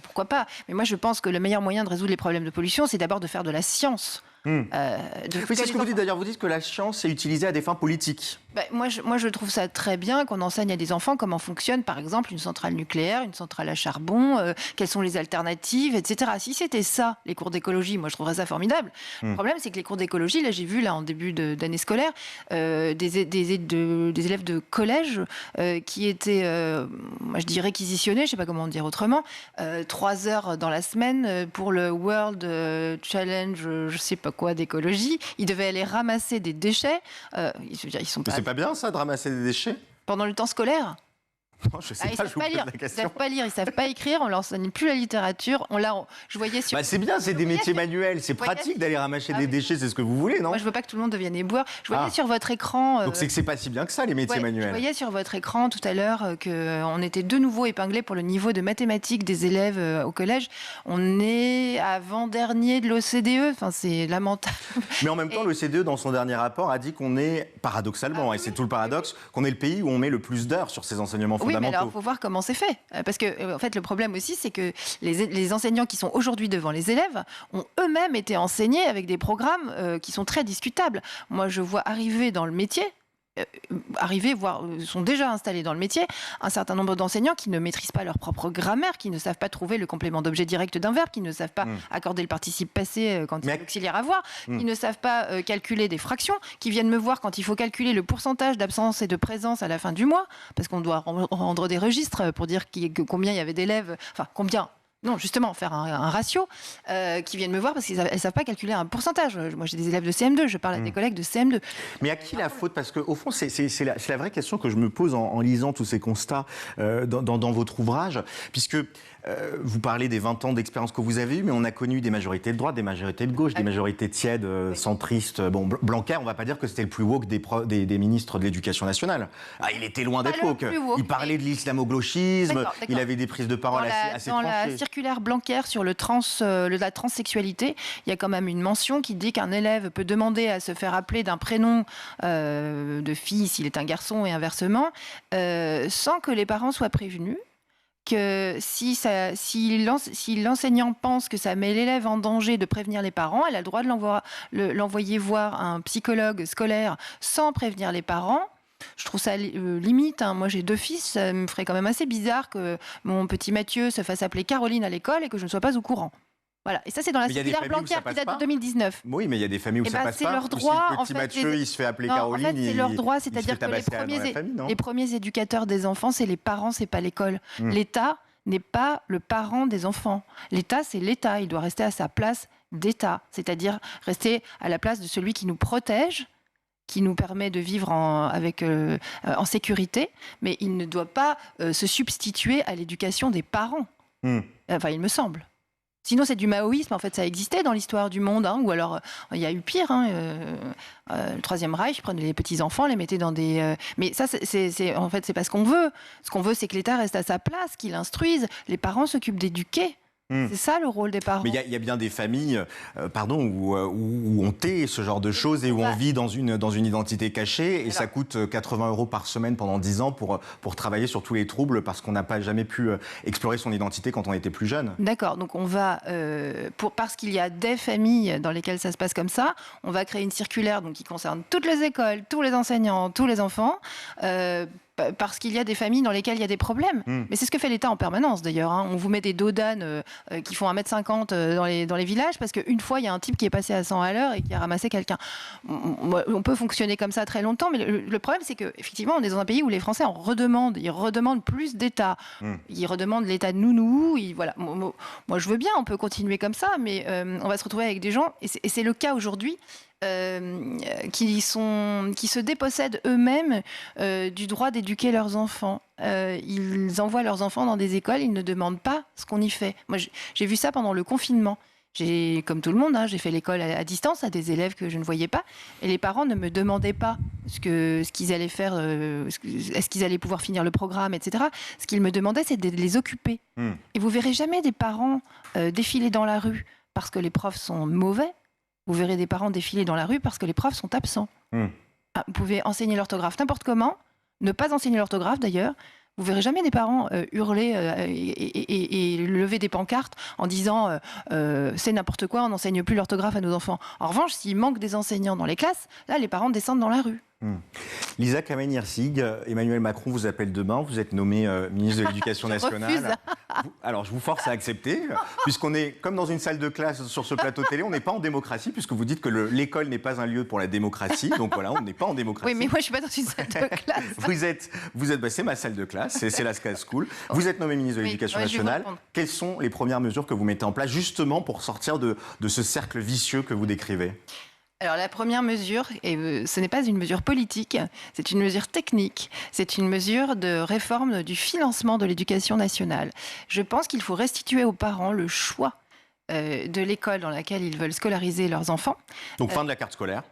pourquoi pas? Mais moi, je pense que le meilleur moyen de résoudre les problèmes de pollution, c'est d'abord de faire de la science. Oui, c'est ce que vous dites d'ailleurs. Vous dites que la science est utilisée à des fins politiques. Moi, je trouve ça très bien qu'on enseigne à des enfants comment fonctionne, par exemple, une centrale nucléaire, une centrale à charbon, quelles sont les alternatives, etc. Si c'était ça, les cours d'écologie, moi, je trouverais ça formidable. Le problème, c'est que les cours d'écologie, là, j'ai vu, là, en début d'année scolaire, des élèves de collège qui étaient, moi, je dis réquisitionnés, je ne sais pas comment dire autrement, 3 heures dans la semaine pour le World Challenge, je ne sais pas quoi, d'écologie. Ils devaient aller ramasser des déchets. Ils sont pas... C'est pas bien ça de ramasser des déchets pendant le temps scolaire? Non, je sais pas, je vous pose la question. Ils savent pas lire, ils savent pas écrire, on leur enseigne plus la littérature. Je voyais sur... c'est bien, c'est des métiers manuels, c'est pratique d'aller ramasser des déchets, c'est ce que vous voulez, non? Moi, je veux pas que tout le monde devienne éboueur. Je voyais sur votre écran... Donc c'est que c'est pas si bien que ça, les métiers manuels. Je voyais sur votre écran tout à l'heure qu'on était de nouveau épinglés pour le niveau de mathématiques des élèves au collège. On est avant-dernier de l'OCDE, enfin, c'est lamentable. Mais en même temps, l'OCDE, dans son dernier rapport, a dit qu'on est, paradoxalement, et c'est tout le paradoxe, qu'on est le pays où on met le plus d'heures sur ces enseignements fondamentaux. Oui, mais alors, il faut voir comment c'est fait. Parce que, en fait, le problème aussi, c'est que les enseignants qui sont aujourd'hui devant les élèves ont eux-mêmes été enseignés avec des programmes qui sont très discutables. Moi, je vois arriver dans le métier, voire sont déjà installés dans le métier, un certain nombre d'enseignants qui ne maîtrisent pas leur propre grammaire, qui ne savent pas trouver le complément d'objet direct d'un verbe, qui ne savent pas accorder le participe passé quand il y a l'auxiliaire avoir, qui ne savent pas calculer des fractions, qui viennent me voir quand il faut calculer le pourcentage d'absence et de présence à la fin du mois, parce qu'on doit rendre des registres pour dire combien il y avait d'élèves, enfin combien... Non, justement, faire un ratio, qui viennent me voir parce qu'elles ne savent pas calculer un pourcentage. Moi, j'ai des élèves de CM2, je parle à des collègues de CM2. Mais à qui la faute? Parce qu'au fond, c'est la vraie question que je me pose en lisant tous ces constats dans votre ouvrage, puisque vous parlez des 20 ans d'expérience que vous avez eus, mais on a connu des majorités de droite, des majorités de gauche, des majorités tièdes, centristes. Bon, Blanquer, on ne va pas dire que c'était le plus woke des ministres de l'Éducation nationale. Il était loin d'être woke. Il parlait de l'islamo-gauchisme, il avait des prises de parole assez tranchées. Dans la circulaire Blanquer sur la transsexualité, il y a quand même une mention qui dit qu'un élève peut demander à se faire appeler d'un prénom de fille s'il est un garçon et inversement, sans que les parents soient prévenus. Que si l'enseignant pense que ça met l'élève en danger de prévenir les parents, elle a le droit de l'envoyer voir un psychologue scolaire sans prévenir les parents. Je trouve ça limite. Moi, j'ai 2 fils. Ça me ferait quand même assez bizarre que mon petit Mathieu se fasse appeler Caroline à l'école et que je ne sois pas au courant. Voilà. Et ça, c'est dans la circulaire Blanquer qui date de 2019. Oui, mais il y a des familles où ça passe pas. C'est leur droit. Si le petit Mathieu, il se fait appeler Caroline, en fait, c'est leur droit. C'est-à-dire que les premiers éducateurs des enfants, c'est les parents, c'est pas l'école. L'État n'est pas le parent des enfants. L'État, c'est l'État. Il doit rester à sa place d'État. C'est-à-dire rester à la place de celui qui nous protège, qui nous permet de vivre en sécurité, mais il ne doit pas se substituer à l'éducation des parents. Enfin, il me semble. Sinon, c'est du maoïsme. En fait, ça existait dans l'histoire du monde. Ou alors, il y a eu pire. Le Troisième Reich prenait les petits-enfants, les mettait dans des... Mais ça, en fait, c'est pas ce qu'on veut. Ce qu'on veut, c'est que l'État reste à sa place, qu'il instruise. Les parents s'occupent d'éduquer. C'est ça le rôle des parents. Mais il y a bien des familles où on tait ce genre de choses et où on vit dans une identité cachée et ça coûte 80 € par semaine pendant 10 ans pour travailler sur tous les troubles parce qu'on n'a pas jamais pu explorer son identité quand on était plus jeune. D'accord, donc on va, parce qu'il y a des familles dans lesquelles ça se passe comme ça, on va créer une circulaire qui concerne toutes les écoles, tous les enseignants, tous les enfants, parce qu'il y a des familles dans lesquelles il y a des problèmes. Mais c'est ce que fait l'État en permanence d'ailleurs. On vous met des dodanes qui font 1,50 m dans les villages parce qu'une fois, il y a un type qui est passé à 100 à l'heure et qui a ramassé quelqu'un. On peut fonctionner comme ça très longtemps, mais le problème, c'est qu'effectivement, on est dans un pays où les Français en redemandent. Ils redemandent plus d'État. Ils redemandent l'État de nounou. Voilà. Moi, je veux bien, on peut continuer comme ça, mais on va se retrouver avec des gens, et c'est le cas aujourd'hui, qui se dépossèdent eux-mêmes du droit d'éduquer leurs enfants. Ils envoient leurs enfants dans des écoles, ils ne demandent pas ce qu'on y fait. Moi, j'ai vu ça pendant le confinement. Comme tout le monde, j'ai fait l'école à distance à des élèves que je ne voyais pas. Et les parents ne me demandaient pas ce qu'ils allaient faire, est-ce qu'ils allaient pouvoir finir le programme, etc. Ce qu'ils me demandaient, c'est de les occuper. Et vous verrez jamais des parents défiler dans la rue parce que les profs sont mauvais. Vous verrez des parents défiler dans la rue parce que les profs sont absents. Vous pouvez enseigner l'orthographe n'importe comment, ne pas enseigner l'orthographe d'ailleurs. Vous verrez jamais des parents hurler et lever des pancartes en disant c'est n'importe quoi, on n'enseigne plus l'orthographe à nos enfants. En revanche, s'il manque des enseignants dans les classes, là, les parents descendent dans la rue. Lisa Kamen-Hirsig, Emmanuel Macron vous appelle demain, vous êtes nommée ministre de l'Éducation nationale. Alors je vous force à accepter, puisqu'on est comme dans une salle de classe sur ce plateau télé, on n'est pas en démocratie, puisque vous dites que l'école n'est pas un lieu pour la démocratie, donc voilà, on n'est pas en démocratie. Oui, mais moi je suis pas dans une salle de classe. C'est ma salle de classe, c'est la SCAS School. Vous êtes nommé ministre de l'Éducation nationale. Quelles sont les premières mesures que vous mettez en place justement pour sortir de ce cercle vicieux que vous décrivez ? Alors la première mesure, et ce n'est pas une mesure politique, c'est une mesure technique, c'est une mesure de réforme du financement de l'éducation nationale. Je pense qu'il faut restituer aux parents le choix de l'école dans laquelle ils veulent scolariser leurs enfants. Donc fin de la carte scolaire.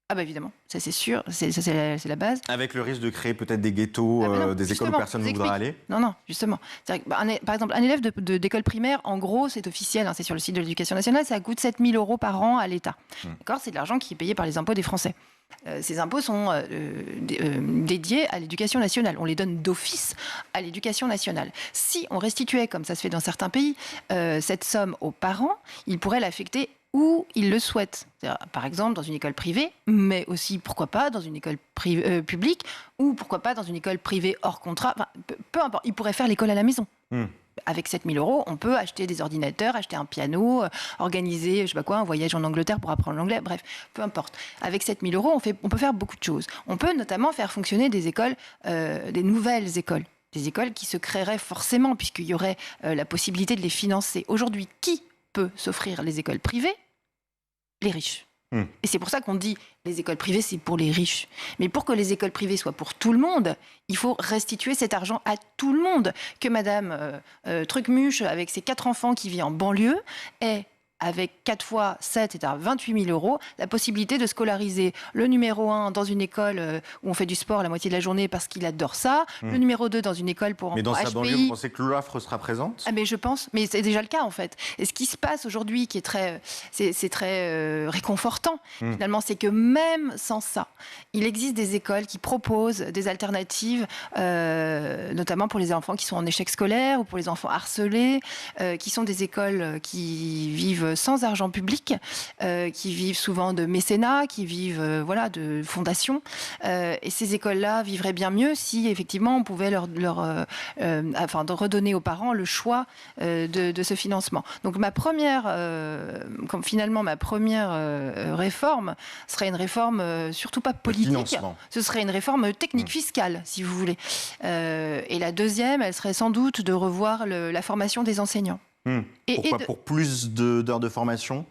Ah bah évidemment, ça c'est sûr, c'est la base. Avec le risque de créer peut-être des ghettos, des écoles où personne ne voudra aller. Non, justement. Par exemple, un élève d'école primaire, en gros, c'est officiel, c'est sur le site de l'Éducation nationale, ça coûte 7 000 € par an à l'État. D'accord, c'est de l'argent qui est payé par les impôts des Français. Ces impôts sont dédiés à l'éducation nationale. On les donne d'office à l'éducation nationale. Si on restituait, comme ça se fait dans certains pays, cette somme aux parents, ils pourraient l'affecter où ils le souhaitent. Par exemple, dans une école privée, mais aussi, pourquoi pas, dans une école publique, ou pourquoi pas, dans une école privée hors contrat. Enfin, peu importe, ils pourraient faire l'école à la maison. Avec 7 000 €, on peut acheter des ordinateurs, acheter un piano, organiser, je sais pas quoi, un voyage en Angleterre pour apprendre l'anglais, bref, peu importe. Avec 7 000 €, on peut faire beaucoup de choses. On peut notamment faire fonctionner des écoles, des nouvelles écoles. Des écoles qui se créeraient forcément, puisqu'il y aurait la possibilité de les financer. Aujourd'hui, qui peut s'offrir les écoles privées? Les riches. Et c'est pour ça qu'on dit les écoles privées, c'est pour les riches. Mais pour que les écoles privées soient pour tout le monde, il faut restituer cet argent à tout le monde. Que Madame Trucmuche, avec ses 4 enfants qui vit en banlieue, ait, avec 4 fois 7, c'est-à-dire 28 000 €, la possibilité de scolariser le numéro 1 dans une école où on fait du sport la moitié de la journée parce qu'il adore ça, le numéro 2 dans une école pour Mais dans sa HPI. banlieue, vous pensez que l'offre sera présente ? Mais je pense, mais c'est déjà le cas en fait. Et ce qui se passe aujourd'hui, qui est très réconfortant, finalement, c'est que même sans ça, il existe des écoles qui proposent des alternatives, notamment pour les enfants qui sont en échec scolaire ou pour les enfants harcelés, qui sont des écoles qui vivent sans argent public, qui vivent souvent de mécénat, qui vivent de fondations. Et ces écoles-là vivraient bien mieux si effectivement on pouvait leur de redonner aux parents le choix de ce financement. Donc ma première réforme serait une réforme surtout pas politique. Ce serait une réforme technique fiscale, si vous voulez. Et la deuxième, elle serait sans doute de revoir la formation des enseignants. Pourquoi ? Pour plus d'heures de formation ?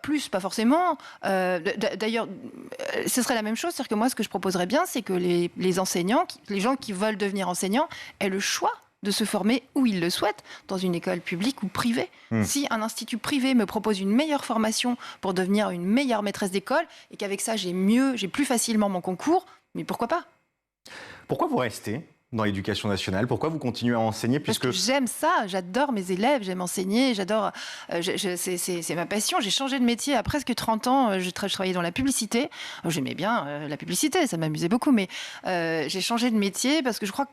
Plus, pas forcément. D'ailleurs, ce serait la même chose. C'est-à-dire que moi, ce que je proposerais bien, c'est que les enseignants, les gens qui veulent devenir enseignants, aient le choix de se former où ils le souhaitent, dans une école publique ou privée. Si un institut privé me propose une meilleure formation pour devenir une meilleure maîtresse d'école, et qu'avec ça, j'ai plus facilement mon concours, mais pourquoi pas ? Pourquoi vous restez dans l'éducation nationale? Pourquoi vous continuez à enseigner? Parce que j'aime ça, j'adore mes élèves, j'aime enseigner, j'adore. C'est ma passion. J'ai changé de métier à presque 30 ans. Je travaillais dans la publicité. J'aimais bien la publicité, ça m'amusait beaucoup, mais j'ai changé de métier parce que je crois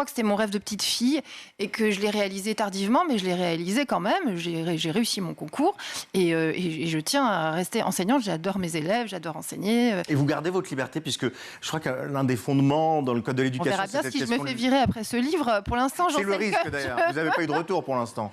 que c'était mon rêve de petite fille et que je l'ai réalisé tardivement, mais je l'ai réalisé quand même. J'ai réussi mon concours et je tiens à rester enseignante. J'adore mes élèves, j'adore enseigner. Et vous gardez votre liberté, puisque je crois que l'un des fondements dans le Code de l'éducation, on verra bien si je me fais virer après ce livre. Pour l'instant, j'en sais c'est le risque d'ailleurs. Vous n'avez pas eu de retour pour l'instant.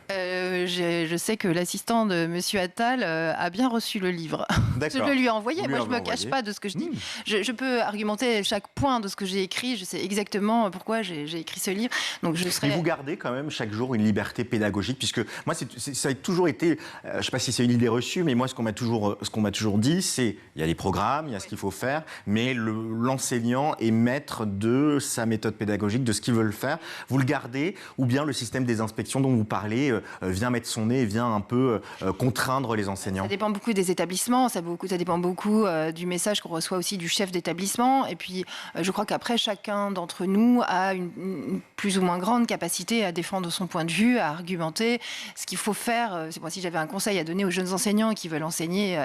Je sais que l'assistant de Monsieur Attal a bien reçu le livre. Je le lui ai envoyé. Moi, je ne me cache pas de ce que je dis. Je peux argumenter chaque point de ce que j'ai écrit. Je sais exactement pourquoi j'ai écrit ce livre. Donc, Et vous gardez quand même chaque jour une liberté pédagogique, puisque moi, ça a toujours été, je ne sais pas si c'est une idée reçue, mais moi, ce qu'on m'a toujours dit, c'est il y a les programmes, il y a ce qu'il faut faire, mais l'enseignant est maître de sa méthode pédagogique, de ce qu'il veut faire. Vous le gardez, ou bien le système des inspections dont vous parlez vient mettre son nez et vient un peu contraindre les enseignants? Ça dépend beaucoup des établissements, ça dépend beaucoup du message qu'on reçoit aussi du chef d'établissement. Et puis, je crois qu'après, chacun d'entre nous a une plus ou moins grande capacité à défendre son point de vue, à argumenter. Ce qu'il faut faire, moi, si j'avais un conseil à donner aux jeunes enseignants qui veulent enseigner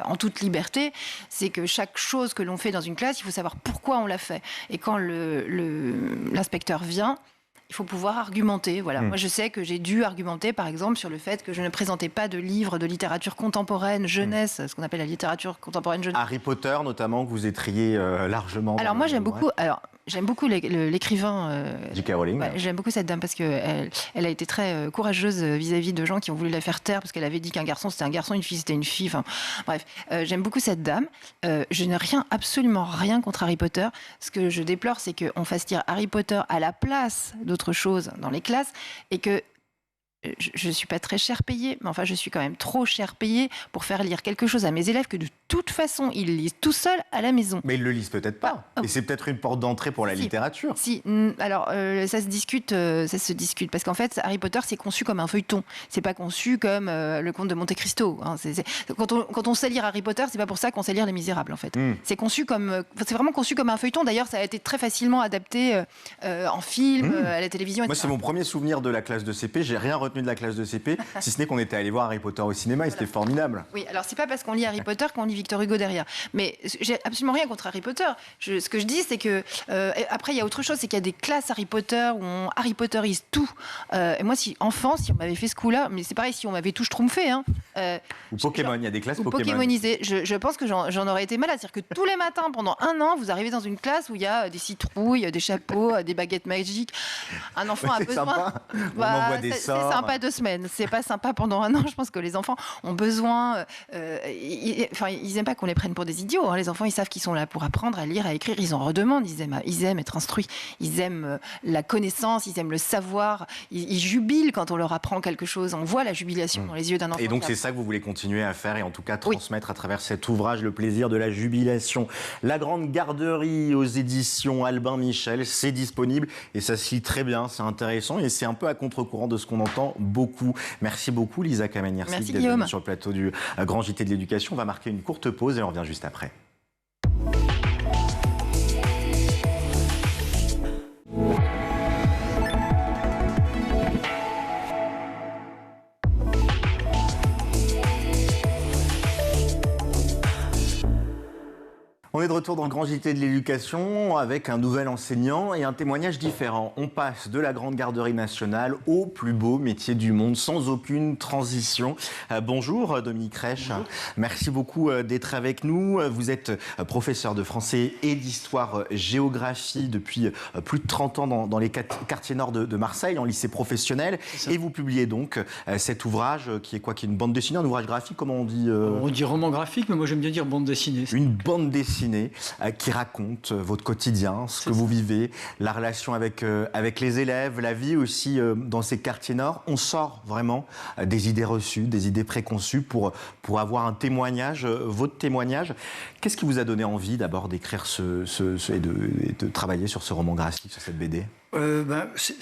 en toute liberté, c'est que chaque chose que l'on fait dans une classe, il faut savoir pourquoi on l'a fait. Et quand l'inspecteur vient, il faut pouvoir argumenter. Voilà. Moi, je sais que j'ai dû argumenter, par exemple, sur le fait que je ne présentais pas de livres de littérature contemporaine jeunesse, ce qu'on appelle la littérature contemporaine jeunesse. Harry Potter, notamment, que vous étriez largement. Alors moi, j'aime beaucoup l'écrivain. J.K. Rowling. Ouais, j'aime beaucoup cette dame parce qu'elle a été très courageuse vis-à-vis de gens qui ont voulu la faire taire parce qu'elle avait dit qu'un garçon c'était un garçon, une fille c'était une fille. Enfin, bref, j'aime beaucoup cette dame. Je n'ai absolument rien contre Harry Potter. Ce que je déplore, c'est qu'on fasse lire Harry Potter à la place d'autres choses dans les classes et que je ne suis pas très cher payée, mais enfin je suis quand même trop cher payée pour faire lire quelque chose à mes élèves que de toute façon ils lisent tout seuls à la maison. Mais ils le lisent peut-être pas. Et c'est peut-être une porte d'entrée pour la littérature. Si, alors ça se discute parce qu'en fait Harry Potter c'est conçu comme un feuilleton. C'est pas conçu comme le Comte de Monte Cristo. Hein. Quand on sait lire Harry Potter, c'est pas pour ça qu'on sait lire Les Misérables en fait. C'est vraiment conçu comme un feuilleton. D'ailleurs, ça a été très facilement adapté en film, à la télévision. Moi, c'est mon premier souvenir de la classe de CP. J'ai rien retenu de la classe de CP, si ce n'est qu'on était allé voir Harry Potter au cinéma et c'était formidable. Oui, alors c'est pas parce qu'on lit Harry Potter qu'on lit Victor Hugo derrière. Mais j'ai absolument rien contre Harry Potter. Ce que je dis, c'est que après il y a autre chose, c'est qu'il y a des classes Harry Potter où on Harry Potterise tout. Et moi, si on m'avait fait ce coup-là, mais c'est pareil, si on m'avait tout schtroumpfé. Ou Pokémon, il y a des classes Pokémon. Pokémonisé. Je pense que j'en aurais été malade. C'est-à-dire que tous les matins, pendant un an, vous arrivez dans une classe où il y a des citrouilles, des chapeaux, des baguettes magiques. Un enfant a besoin. Sympa. On envoie des sorts. C'est sympa 2 semaines. C'est pas sympa pendant un an. Je pense que les enfants ont besoin. Ils aiment pas qu'on les prenne pour des idiots. Hein. Les enfants, ils savent qu'ils sont là pour apprendre à lire, à écrire. Ils en redemandent. Ils aiment être instruits. Ils aiment la connaissance. Ils aiment le savoir. Ils jubilent quand on leur apprend quelque chose. On voit la jubilation dans les yeux d'un enfant. Et donc, c'est ça que vous voulez continuer à faire et en tout cas transmettre à travers cet ouvrage le plaisir de la jubilation. La Grande Garderie aux éditions Albin Michel, c'est disponible et ça se lit très bien, c'est intéressant et c'est un peu à contre-courant de ce qu'on entend beaucoup. Merci beaucoup Lisa Kamenier d'être venue sur le plateau du Grand JT de l'Éducation. On va marquer une courte pause et on revient juste après. On est de retour dans le Grand JT de l'Éducation avec un nouvel enseignant et un témoignage différent. On passe de la Grande Garderie nationale au plus beau métier du monde, sans aucune transition. Bonjour Dominique Reich. Bonjour. Merci beaucoup d'être avec nous. Vous êtes professeur de français et d'histoire-géographie depuis plus de 30 ans dans les quartiers nord de Marseille, en lycée professionnel. Et vous publiez donc cet ouvrage qui est quoi? Qui est une bande dessinée, un ouvrage graphique, comment on dit On dit roman graphique, mais moi j'aime bien dire bande dessinée. Une bande dessinée qui raconte votre quotidien, ce que vous vivez, la relation avec les élèves, la vie aussi dans ces quartiers nord. On sort vraiment des idées reçues, des idées préconçues pour avoir un témoignage, votre témoignage. Qu'est-ce qui vous a donné envie d'abord d'écrire et de travailler sur ce roman graphique, sur cette BD?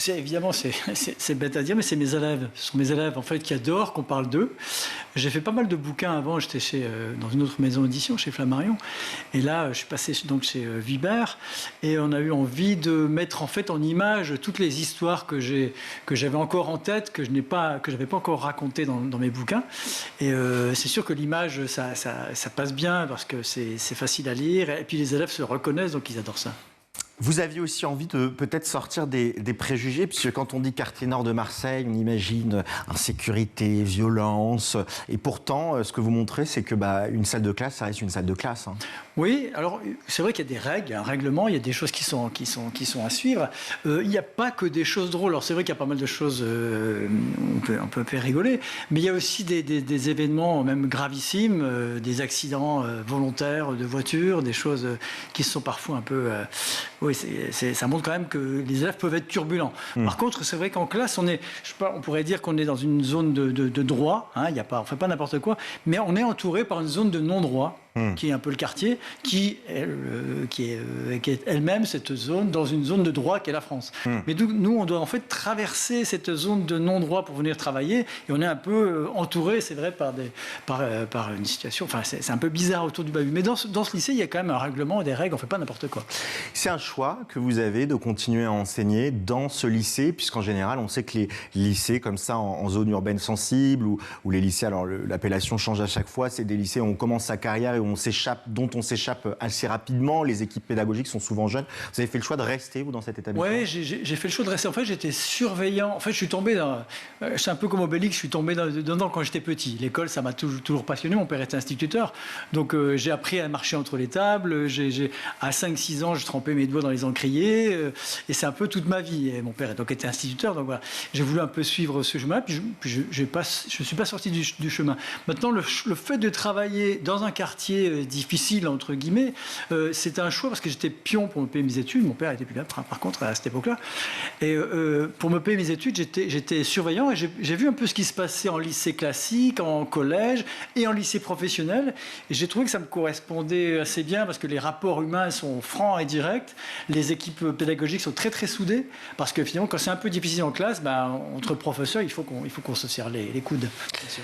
Évidemment, c'est bête à dire, mais c'est mes élèves. Ce sont mes élèves en fait qui adorent qu'on parle d'eux. J'ai fait pas mal de bouquins avant. J'étais dans une autre maison d'édition, chez Flammarion. Et là, je suis passé donc chez Vibert. Et on a eu envie de mettre en fait en image toutes les histoires que j'avais encore en tête, que j'avais pas encore racontées dans mes bouquins. Et c'est sûr que l'image, ça passe bien parce que c'est facile à lire. Et puis les élèves se reconnaissent, donc ils adorent ça. Vous aviez aussi envie de peut-être sortir des préjugés, puisque quand on dit quartier nord de Marseille, on imagine insécurité, violence. Et pourtant, ce que vous montrez, c'est que une salle de classe, ça reste une salle de classe. Hein. Oui, alors c'est vrai qu'il y a des règles, un règlement, il y a des choses qui sont à suivre. Il n'y a pas que des choses drôles. Alors c'est vrai qu'il y a pas mal de choses, on peut rigoler, mais il y a aussi des événements même gravissimes, des accidents volontaires de voitures, des choses qui sont parfois un peu... Oui, ça montre quand même que les élèves peuvent être turbulents. Par contre, c'est vrai qu'en classe, on pourrait dire qu'on est dans une zone de droit. Hein, on ne fait pas n'importe quoi, mais on est entouré par une zone de non-droit. qui est un peu le quartier, qui est elle-même cette zone, dans une zone de droit qu'est la France. Mais nous, on doit en fait traverser cette zone de non-droit pour venir travailler, et on est un peu entouré, c'est vrai, par une situation, enfin c'est un peu bizarre autour du bahut. Mais dans ce lycée, il y a quand même un règlement, des règles, on ne fait pas n'importe quoi. C'est un choix que vous avez de continuer à enseigner dans ce lycée, puisqu'en général, on sait que les lycées comme ça, en zone urbaine sensible, ou les lycées, alors l'appellation change à chaque fois, c'est des lycées où on commence sa carrière et dont on s'échappe assez rapidement. Les équipes pédagogiques sont souvent jeunes. Vous avez fait le choix de rester, vous, dans cet établissement? Oui, j'ai fait le choix de rester. En fait, j'étais surveillant. En fait, je suis tombé dans... c'est un peu comme Obélix, je suis tombé dedans quand j'étais petit. L'école, ça m'a toujours passionné. Mon père était instituteur. Donc, j'ai appris à marcher entre les tables. À 5-6 ans, je trempais mes doigts dans les encriers. Et c'est un peu toute ma vie. Et mon père était instituteur. Donc, voilà. J'ai voulu un peu suivre ce chemin. Puis je ne suis pas sorti du chemin. Maintenant, le fait de travailler dans un quartier difficile, entre guillemets, c'était un choix parce que j'étais pion pour me payer mes études. Mon père n'était plus là, par contre, à cette époque-là. Et pour me payer mes études, j'étais surveillant et j'ai vu un peu ce qui se passait en lycée classique, en collège et en lycée professionnel. Et j'ai trouvé que ça me correspondait assez bien parce que les rapports humains sont francs et directs. Les équipes pédagogiques sont très, très soudées parce que finalement, quand c'est un peu difficile en classe, entre professeurs, il faut qu'on se serre les coudes. Bien sûr.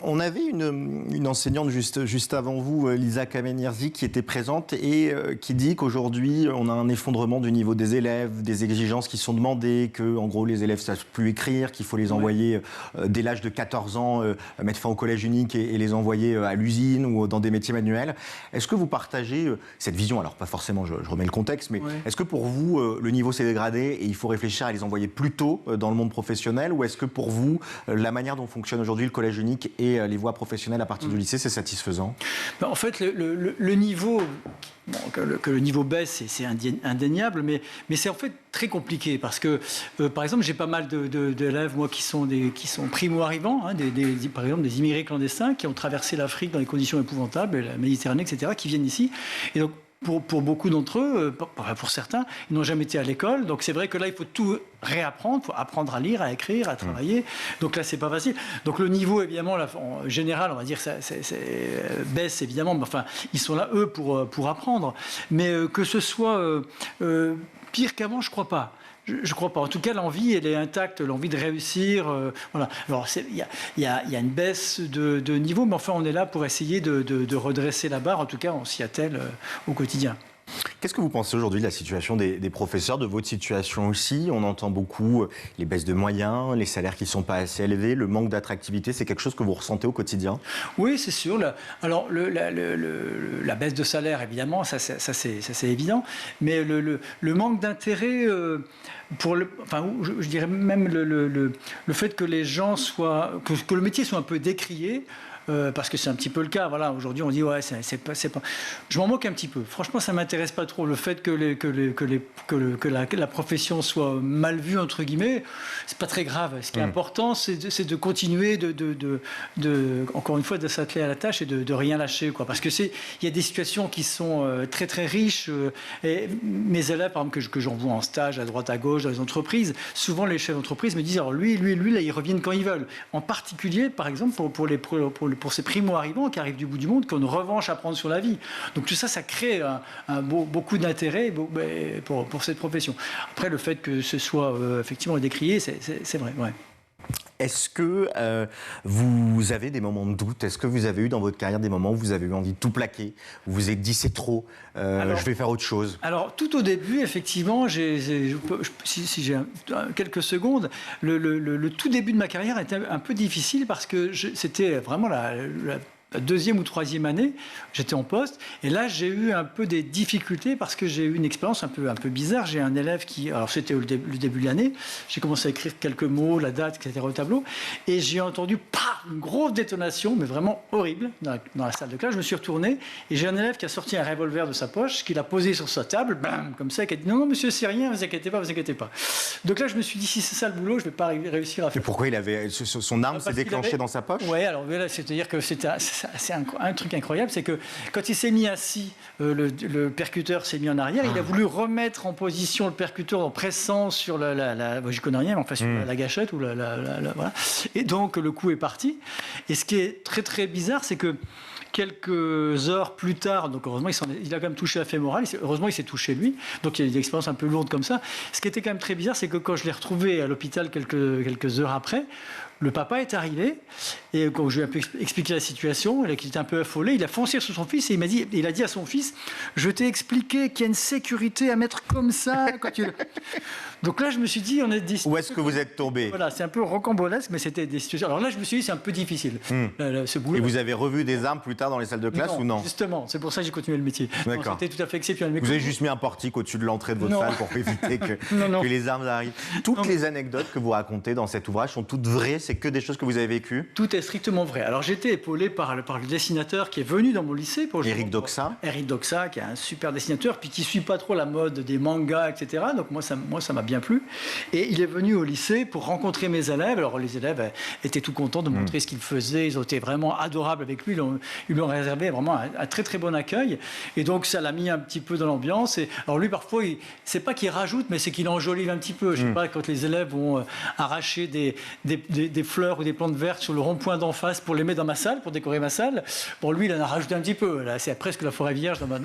On avait une enseignante juste avant vous, Lisa Kamenierzi, qui était présente et qui dit qu'aujourd'hui, on a un effondrement du niveau des élèves, des exigences qui sont demandées, que en gros les élèves ne savent plus écrire, qu'il faut les envoyer dès l'âge de 14 ans, mettre fin au collège unique et les envoyer à l'usine ou dans des métiers manuels. Est-ce que vous partagez cette vision? Alors pas forcément, je remets le contexte, mais est-ce que pour vous, le niveau s'est dégradé et il faut réfléchir à les envoyer plus tôt dans le monde professionnel, ou est-ce que pour vous, la manière dont fonctionne aujourd'hui le collège unique et les voies professionnelles à partir du lycée, c'est satisfaisant? En fait, le niveau, que le niveau baisse, c'est indéniable, mais c'est en fait très compliqué parce que, par exemple, j'ai pas mal d'élèves, moi, qui sont primo-arrivants, par exemple des immigrés clandestins qui ont traversé l'Afrique dans des conditions épouvantables, la Méditerranée, etc., qui viennent ici. Et donc, pour beaucoup d'entre eux, pour certains, ils n'ont jamais été à l'école. Donc c'est vrai que là, il faut tout réapprendre. Il faut apprendre à lire, à écrire, à travailler. Donc là, c'est pas facile. Donc le niveau, évidemment, en général, on va dire, baisse, évidemment. Mais enfin, ils sont là, eux, pour apprendre. Mais que ce soit pire qu'avant, je crois pas. Je crois pas. En tout cas, l'envie, elle est intacte, l'envie de réussir. Voilà. Alors, il y a une baisse de niveau, mais enfin, on est là pour essayer de redresser la barre. En tout cas, on s'y attelle au quotidien. Qu'est-ce que vous pensez aujourd'hui de la situation des professeurs, de votre situation aussi? On entend beaucoup les baisses de moyens, les salaires qui ne sont pas assez élevés, le manque d'attractivité. C'est quelque chose que vous ressentez au quotidien? Oui, c'est sûr. Alors, la baisse de salaire, évidemment, ça c'est évident. Mais le manque d'intérêt, je dirais même le fait que les gens que le métier soit un peu décrié, parce que c'est un petit peu le cas. Voilà, aujourd'hui, on dit ouais, c'est pas. Je m'en moque un petit peu. Franchement, ça m'intéresse pas trop. Le fait que la profession soit mal vue entre guillemets, c'est pas très grave. Ce qui est important, c'est de continuer encore une fois, de s'atteler à la tâche et de rien lâcher, quoi. Parce que il y a des situations qui sont très très riches. Et mes élèves, par exemple, que j'envoie en stage à droite à gauche dans les entreprises, souvent les chefs d'entreprise me disent alors lui, là, ils reviennent quand ils veulent. En particulier, par exemple, pour ces primo-arrivants qui arrivent du bout du monde, qui ont une revanche à prendre sur la vie. Donc tout ça, ça crée beaucoup d'intérêt pour cette profession. Après, le fait que ce soit effectivement décrié, c'est vrai. Ouais. Est-ce que vous avez des moments de doute? Est-ce que vous avez eu dans votre carrière des moments où vous avez eu envie de tout plaquer, où vous vous êtes dit c'est trop, je vais faire autre chose? Alors tout au début, effectivement, si j'ai quelques secondes, le tout début de ma carrière était un peu difficile parce que c'était vraiment la deuxième ou troisième année, j'étais en poste, et là j'ai eu un peu des difficultés parce que j'ai eu une expérience un peu bizarre. J'ai un élève alors c'était le début de l'année, j'ai commencé à écrire quelques mots, la date, etc. au tableau, et j'ai entendu une grosse détonation, mais vraiment horrible, dans la salle de classe. Je me suis retourné, et j'ai un élève qui a sorti un revolver de sa poche, qu'il a posé sur sa table, bam, comme ça, et qui a dit non monsieur, c'est rien, vous inquiétez pas. Donc là je me suis dit si c'est ça le boulot, je vais pas réussir à faire. Et pourquoi son arme s'est déclenchée dans sa poche? Oui, alors c'est-à-dire que c'est un truc incroyable, c'est que quand il s'est mis assis, le percuteur s'est mis en arrière, il a voulu remettre en position le percuteur en pressant sur j'y connais rien, mais enfin sur la gâchette ou voilà. Et donc le coup est parti. Et ce qui est très très bizarre, c'est que quelques heures plus tard, donc heureusement il a quand même touché la fémorale, heureusement il s'est touché lui, donc il y a des expériences un peu lourdes comme ça. Ce qui était quand même très bizarre, c'est que quand je l'ai retrouvé à l'hôpital quelques heures après, le papa est arrivé et quand je lui ai un peu expliqué la situation, il était un peu affolé, il a foncé sur son fils et il a dit à son fils, je t'ai expliqué qu'il y a une sécurité à mettre comme ça quand tu... Donc là je me suis dit, on est dit... Où est-ce que vous êtes tombé? Voilà, c'est un peu rocambolesque, mais c'était des situations... Alors là je me suis dit, c'est un peu difficile, ce boulot. Et vous avez revu des armes plus tard dans les salles de classe ou non? Justement, c'est pour ça que j'ai continué le métier. D'accord. C'était tout à fait exceptionnel. Vous avez juste mis un portique au-dessus de l'entrée de votre salle pour éviter que les armes arrivent. Toutes les anecdotes que vous racontez dans cet ouvrage sont toutes vraies, c'est que des choses que vous avez vécues? Tout est strictement vrai. Alors j'étais épaulé par le dessinateur qui est venu dans mon lycée. Éric Doxa. Éric Doxa, qui est un super dessinateur, puis qui ne suit pas trop la mode des mangas, etc. Donc moi, ça m'a bien plu. Et il est venu au lycée pour rencontrer mes élèves. Alors les élèves étaient tout contents de montrer ce qu'ils faisaient. Ils ont été vraiment adorables avec lui. Ils lui ont réservé vraiment un très très bon accueil. Et donc ça l'a mis un petit peu dans l'ambiance. Et alors lui, parfois, c'est pas qu'il rajoute, mais c'est qu'il enjolive un petit peu. Je sais pas, quand les élèves vont arracher des fleurs ou des plantes vertes sur le rond-point d'en face pour les mettre dans ma salle, pour décorer ma salle. Bon, lui, il en a rajouté un petit peu. Là, c'est presque la forêt vierge dans ma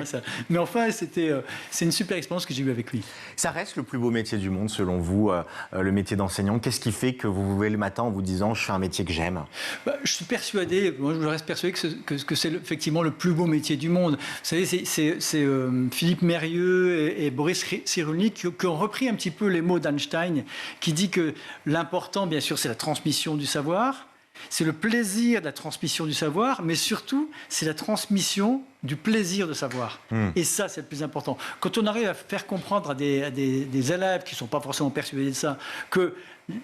salle. Mais enfin, c'est une super expérience que j'ai eue avec lui. Ça reste le plus beau métier du monde, selon vous, le métier d'enseignant. Qu'est-ce qui fait que vous vous levez le matin en vous disant « je fais un métier que j'aime » ? Je suis persuadé, moi je reste persuadé que c'est effectivement le plus beau métier du monde. Vous savez, c'est Philippe Mérieux et Boris Cyrulnik qui ont repris un petit peu les mots d'Einstein, qui dit que l'important, bien sûr, c'est la transmission du savoir, c'est le plaisir de la transmission du savoir, mais surtout, c'est la transmission du plaisir de savoir. Et ça, c'est le plus important. Quand on arrive à faire comprendre à des élèves qui ne sont pas forcément persuadés de ça, que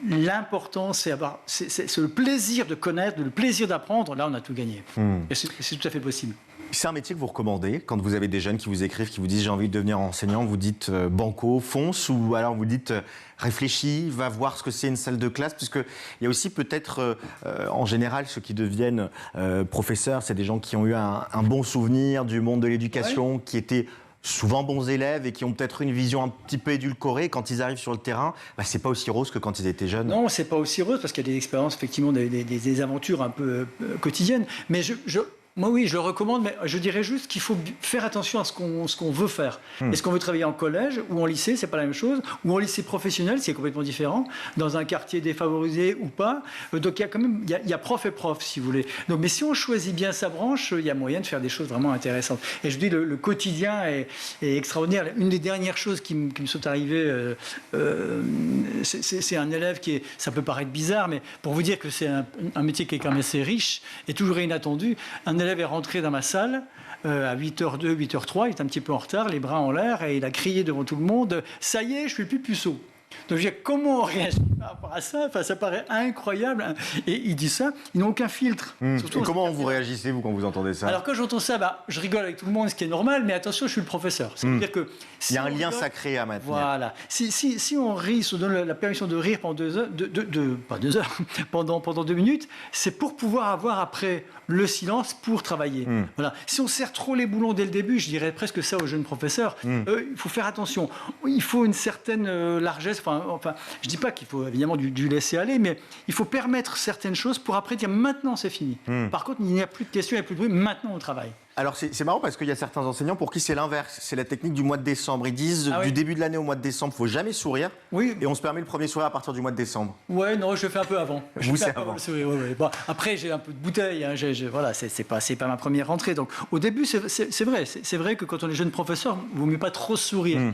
l'important, c'est le plaisir de connaître, le plaisir d'apprendre, là, on a tout gagné. Et c'est tout à fait possible. C'est un métier que vous recommandez quand vous avez des jeunes qui vous écrivent, qui vous disent « j'ai envie de devenir enseignant », vous dites banco, fonce, ou alors vous dites réfléchis, va voir ce que c'est une salle de classe, puisqu'il y a aussi peut-être, en général, ceux qui deviennent professeurs, c'est des gens qui ont eu un bon souvenir du monde de l'éducation, qui étaient souvent bons élèves et qui ont peut-être une vision un petit peu édulcorée. Quand ils arrivent sur le terrain, c'est pas aussi rose que quand ils étaient jeunes. Non, c'est pas aussi rose parce qu'il y a des expériences, effectivement, des aventures un peu quotidiennes. Mais moi, oui, je le recommande, mais je dirais juste qu'il faut faire attention à ce qu'on veut faire. Est-ce qu'on veut travailler en collège ou en lycée, c'est pas la même chose, ou en lycée professionnel, c'est complètement différent, dans un quartier défavorisé ou pas. Donc il y a quand même, il y a prof et prof, si vous voulez. Donc, mais si on choisit bien sa branche, il y a moyen de faire des choses vraiment intéressantes. Et je dis, le quotidien est extraordinaire. Une des dernières choses qui me sont arrivées, c'est un élève ça peut paraître bizarre, mais pour vous dire que c'est un métier qui est quand même assez riche et toujours inattendu. Un élève est rentré dans ma salle à 8h02, 8h03, il est un petit peu en retard, les bras en l'air, et il a crié devant tout le monde « Ça y est, je suis plus puceau ». Donc je dis, comment on réagit par rapport à ça? Enfin, ça paraît incroyable. Et il dit ça, ils n'ont aucun filtre. Surtout, et comment vous réagissez, vous, quand vous entendez ça? Alors quand j'entends ça, je rigole avec tout le monde, ce qui est normal, mais attention, je suis le professeur. Ça veut dire que il y a un lien sacré à maintenir. Voilà. Si on rit, si on donne la permission de rire pendant 2 heures, pas 2 heures, pendant 2 minutes, c'est pour pouvoir avoir après le silence pour travailler. Voilà. Si on serre trop les boulons dès le début, je dirais presque ça aux jeunes professeurs, il faut faire attention. Il faut une certaine largesse. Enfin, je ne dis pas qu'il faut évidemment du laisser aller, mais il faut permettre certaines choses pour après dire maintenant c'est fini. Par contre, il n'y a plus de questions, il n'y a plus de bruit, maintenant on travaille. Alors c'est marrant parce qu'il y a certains enseignants pour qui c'est l'inverse. C'est la technique du mois de décembre. Ils disent du début de l'année au mois de décembre, il ne faut jamais sourire. Oui. Et on se permet le premier sourire à partir du mois de décembre. Ouais, non, je le fais un peu avant. Vous, c'est avant. Bon, après, j'ai un peu de bouteille. Hein, voilà, c'est pas ma première rentrée. Donc, au début, c'est vrai. C'est vrai que quand on est jeune professeur, il ne vaut mieux pas trop sourire.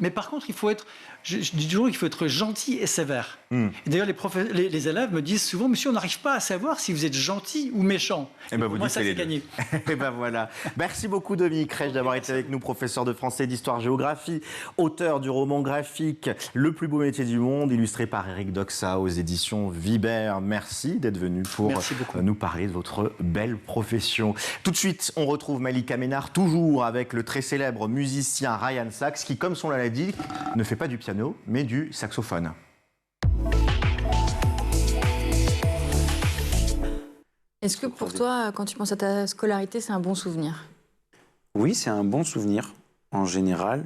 Mais par contre, il faut être... Je dis toujours qu'il faut être gentil et sévère. Et d'ailleurs, les élèves me disent souvent, monsieur, on n'arrive pas à savoir si vous êtes gentil ou méchant. Et ben vous moi, dites ça, c'est gagné. Et ben voilà. Merci beaucoup, Dominique Reich, d'avoir été avec nous, professeur de français et d'histoire-géographie, auteur du roman graphique Le plus beau métier du monde, illustré par Éric Doxa aux éditions Vibert. Merci d'être venu pour nous parler de votre belle profession. Tout de suite, on retrouve Malika Ménard, toujours avec le très célèbre musicien Ryan Sachs, qui, comme son nom l'a dit, ne fait pas du piano, mais du saxophone. Est-ce que pour toi, quand tu penses à ta scolarité, c'est un bon souvenir? Oui, c'est un bon souvenir, en général.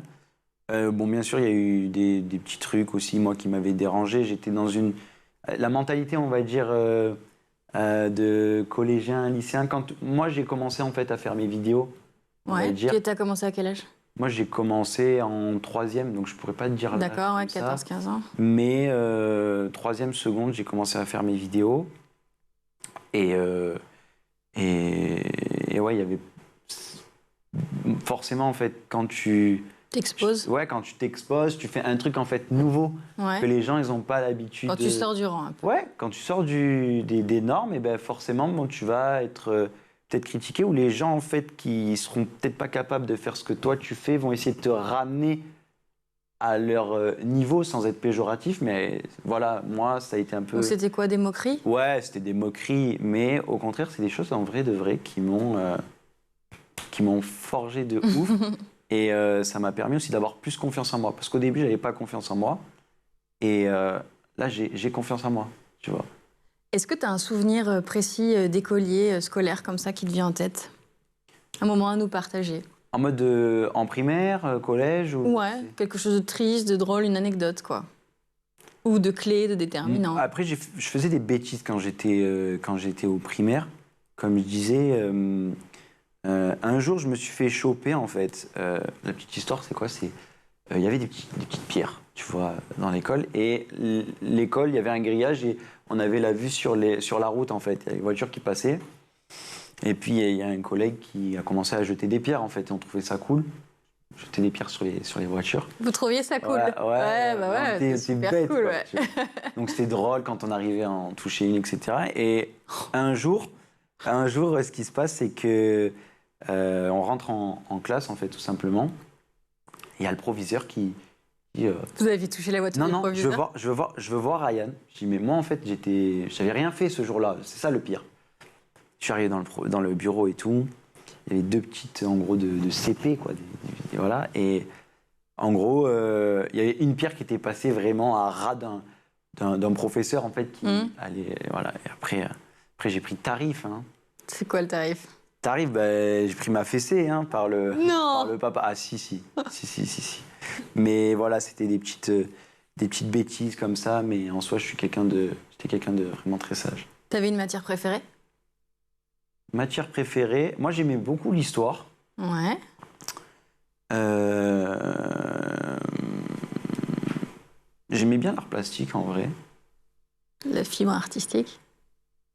Bon, bien sûr, il y a eu des petits trucs aussi, moi, qui m'avaient dérangé. J'étais dans la mentalité, on va dire, de collégiens, lycéens. Quand moi, j'ai commencé en fait à faire mes vidéos, on va Ouais. dire. Tu as commencé à quel âge? Moi, j'ai commencé en 3e, donc je pourrais pas te dire l'âge. D'accord, ouais, comme ça. 14-15 ans. Mais 3e, seconde, j'ai commencé à faire mes vidéos. Et ouais, il y avait forcément en fait quand tu T'exposes. ouais, quand tu t'exposes, tu fais un truc en fait nouveau Ouais. que les gens ils ont pas l'habitude. Quand tu sors du rang un peu. Ouais, quand tu sors des normes, et ben forcément bon, tu vas être peut-être critiqué, ou les gens en fait qui seront peut-être pas capables de faire ce que toi tu fais vont essayer de te ramener à leur niveau sans être péjoratif, mais voilà, moi ça a été un peu... Donc c'était quoi, des moqueries? Ouais, c'était des moqueries, mais au contraire, c'est des choses en vrai de vrai qui m'ont forgé de ouf. Et ça m'a permis aussi d'avoir plus confiance en moi. Parce qu'au début, j'avais pas confiance en moi. Et là, j'ai confiance en moi, tu vois. Est-ce que tu as un souvenir précis d'écolier scolaire comme ça qui te vient en tête? Un moment à nous partager? En mode en primaire, collège ou... Ouais, quelque chose de triste, de drôle, une anecdote, quoi. Ou de clé, de déterminant. Après, je faisais des bêtises quand j'étais au primaire. Comme je disais, un jour, je me suis fait choper, en fait. La petite histoire, c'est quoi? Il y avait des petites pierres, tu vois, dans l'école. Et l'école, il y avait un grillage et on avait la vue sur la route, en fait. Il y avait les voitures qui passaient. Et puis, il y a un collègue qui a commencé à jeter des pierres, en fait. Et on trouvait ça cool. Jeter des pierres sur les voitures. Vous trouviez ça cool? Ouais, bah ouais, c'est super bête, cool, quoi, ouais. tu vois. Donc c'était drôle quand on arrivait à en toucher une, etc. Et un jour, ce qui se passe, c'est que on rentre en classe, en fait, tout simplement. Il y a le proviseur qui dit... Vous avez touché la voiture du non, proviseur? je veux voir Ryan. Je dis, mais moi, en fait, j'avais rien fait ce jour-là. C'est ça le pire. Je suis arrivé dans le bureau et tout. Il y avait deux petites, en gros, de CP, quoi. Voilà. Et en gros, il y avait une pierre qui était passée vraiment à ras d'un professeur, en fait, qui allait... Voilà. Et après j'ai pris tarif. Hein. C'est quoi le tarif? Tarif, j'ai pris ma fessée par le papa. Ah, si. Mais voilà, c'était des petites bêtises comme ça. Mais en soi, j'étais quelqu'un de vraiment très sage. T'avais une matière préférée? Matière préférée, moi j'aimais beaucoup l'histoire. Ouais. J'aimais bien l'art plastique en vrai. La fibre artistique?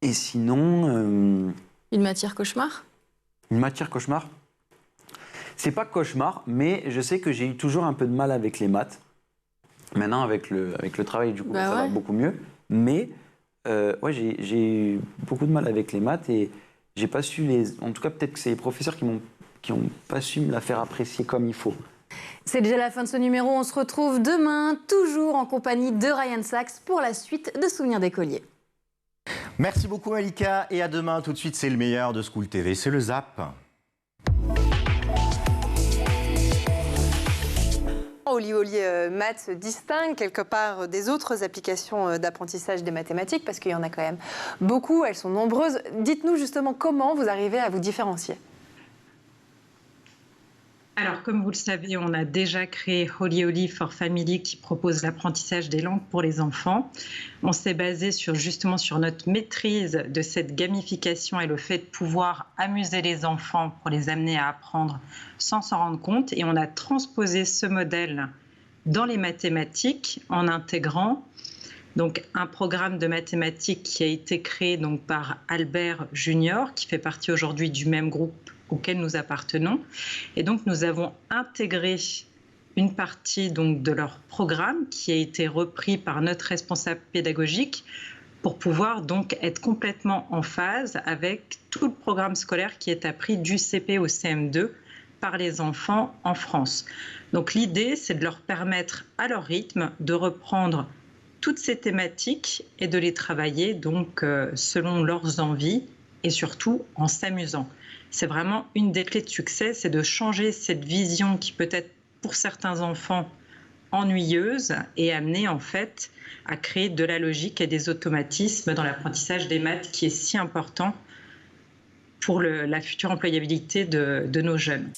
Et sinon... Une matière cauchemar? Une matière cauchemar? C'est pas cauchemar, mais je sais que j'ai eu toujours un peu de mal avec les maths. Maintenant, avec le travail, du coup, ça va beaucoup mieux. Mais ouais, j'ai eu beaucoup de mal avec les maths et j'ai pas su en tout cas, peut-être que c'est les professeurs qui ont pas su me la faire apprécier comme il faut. C'est déjà la fin de ce numéro. On se retrouve demain, toujours en compagnie de Ryan Sachs pour la suite de Souvenirs d'écoliers. Merci beaucoup Malika et à demain. Tout de suite, c'est le meilleur de School TV, c'est le Zap. Oli Maths se distingue quelque part des autres applications d'apprentissage des mathématiques parce qu'il y en a quand même beaucoup, elles sont nombreuses. Dites-nous justement comment vous arrivez à vous différencier. Alors, comme vous le savez, on a déjà créé Oli for Family qui propose l'apprentissage des langues pour les enfants. On s'est basé justement sur notre maîtrise de cette gamification et le fait de pouvoir amuser les enfants pour les amener à apprendre sans s'en rendre compte. Et on a transposé ce modèle dans les mathématiques en intégrant donc un programme de mathématiques qui a été créé donc par Albert Junior, qui fait partie aujourd'hui du même groupe auquel nous appartenons. Et donc, nous avons intégré une partie donc, de leur programme qui a été repris par notre responsable pédagogique pour pouvoir donc être complètement en phase avec tout le programme scolaire qui est appris du CP au CM2 par les enfants en France. Donc, l'idée, c'est de leur permettre à leur rythme de reprendre toutes ces thématiques et de les travailler donc selon leurs envies et surtout en s'amusant. C'est vraiment une des clés de succès, c'est de changer cette vision qui peut être pour certains enfants ennuyeuse et amener en fait à créer de la logique et des automatismes dans l'apprentissage des maths qui est si important pour la future employabilité de nos jeunes.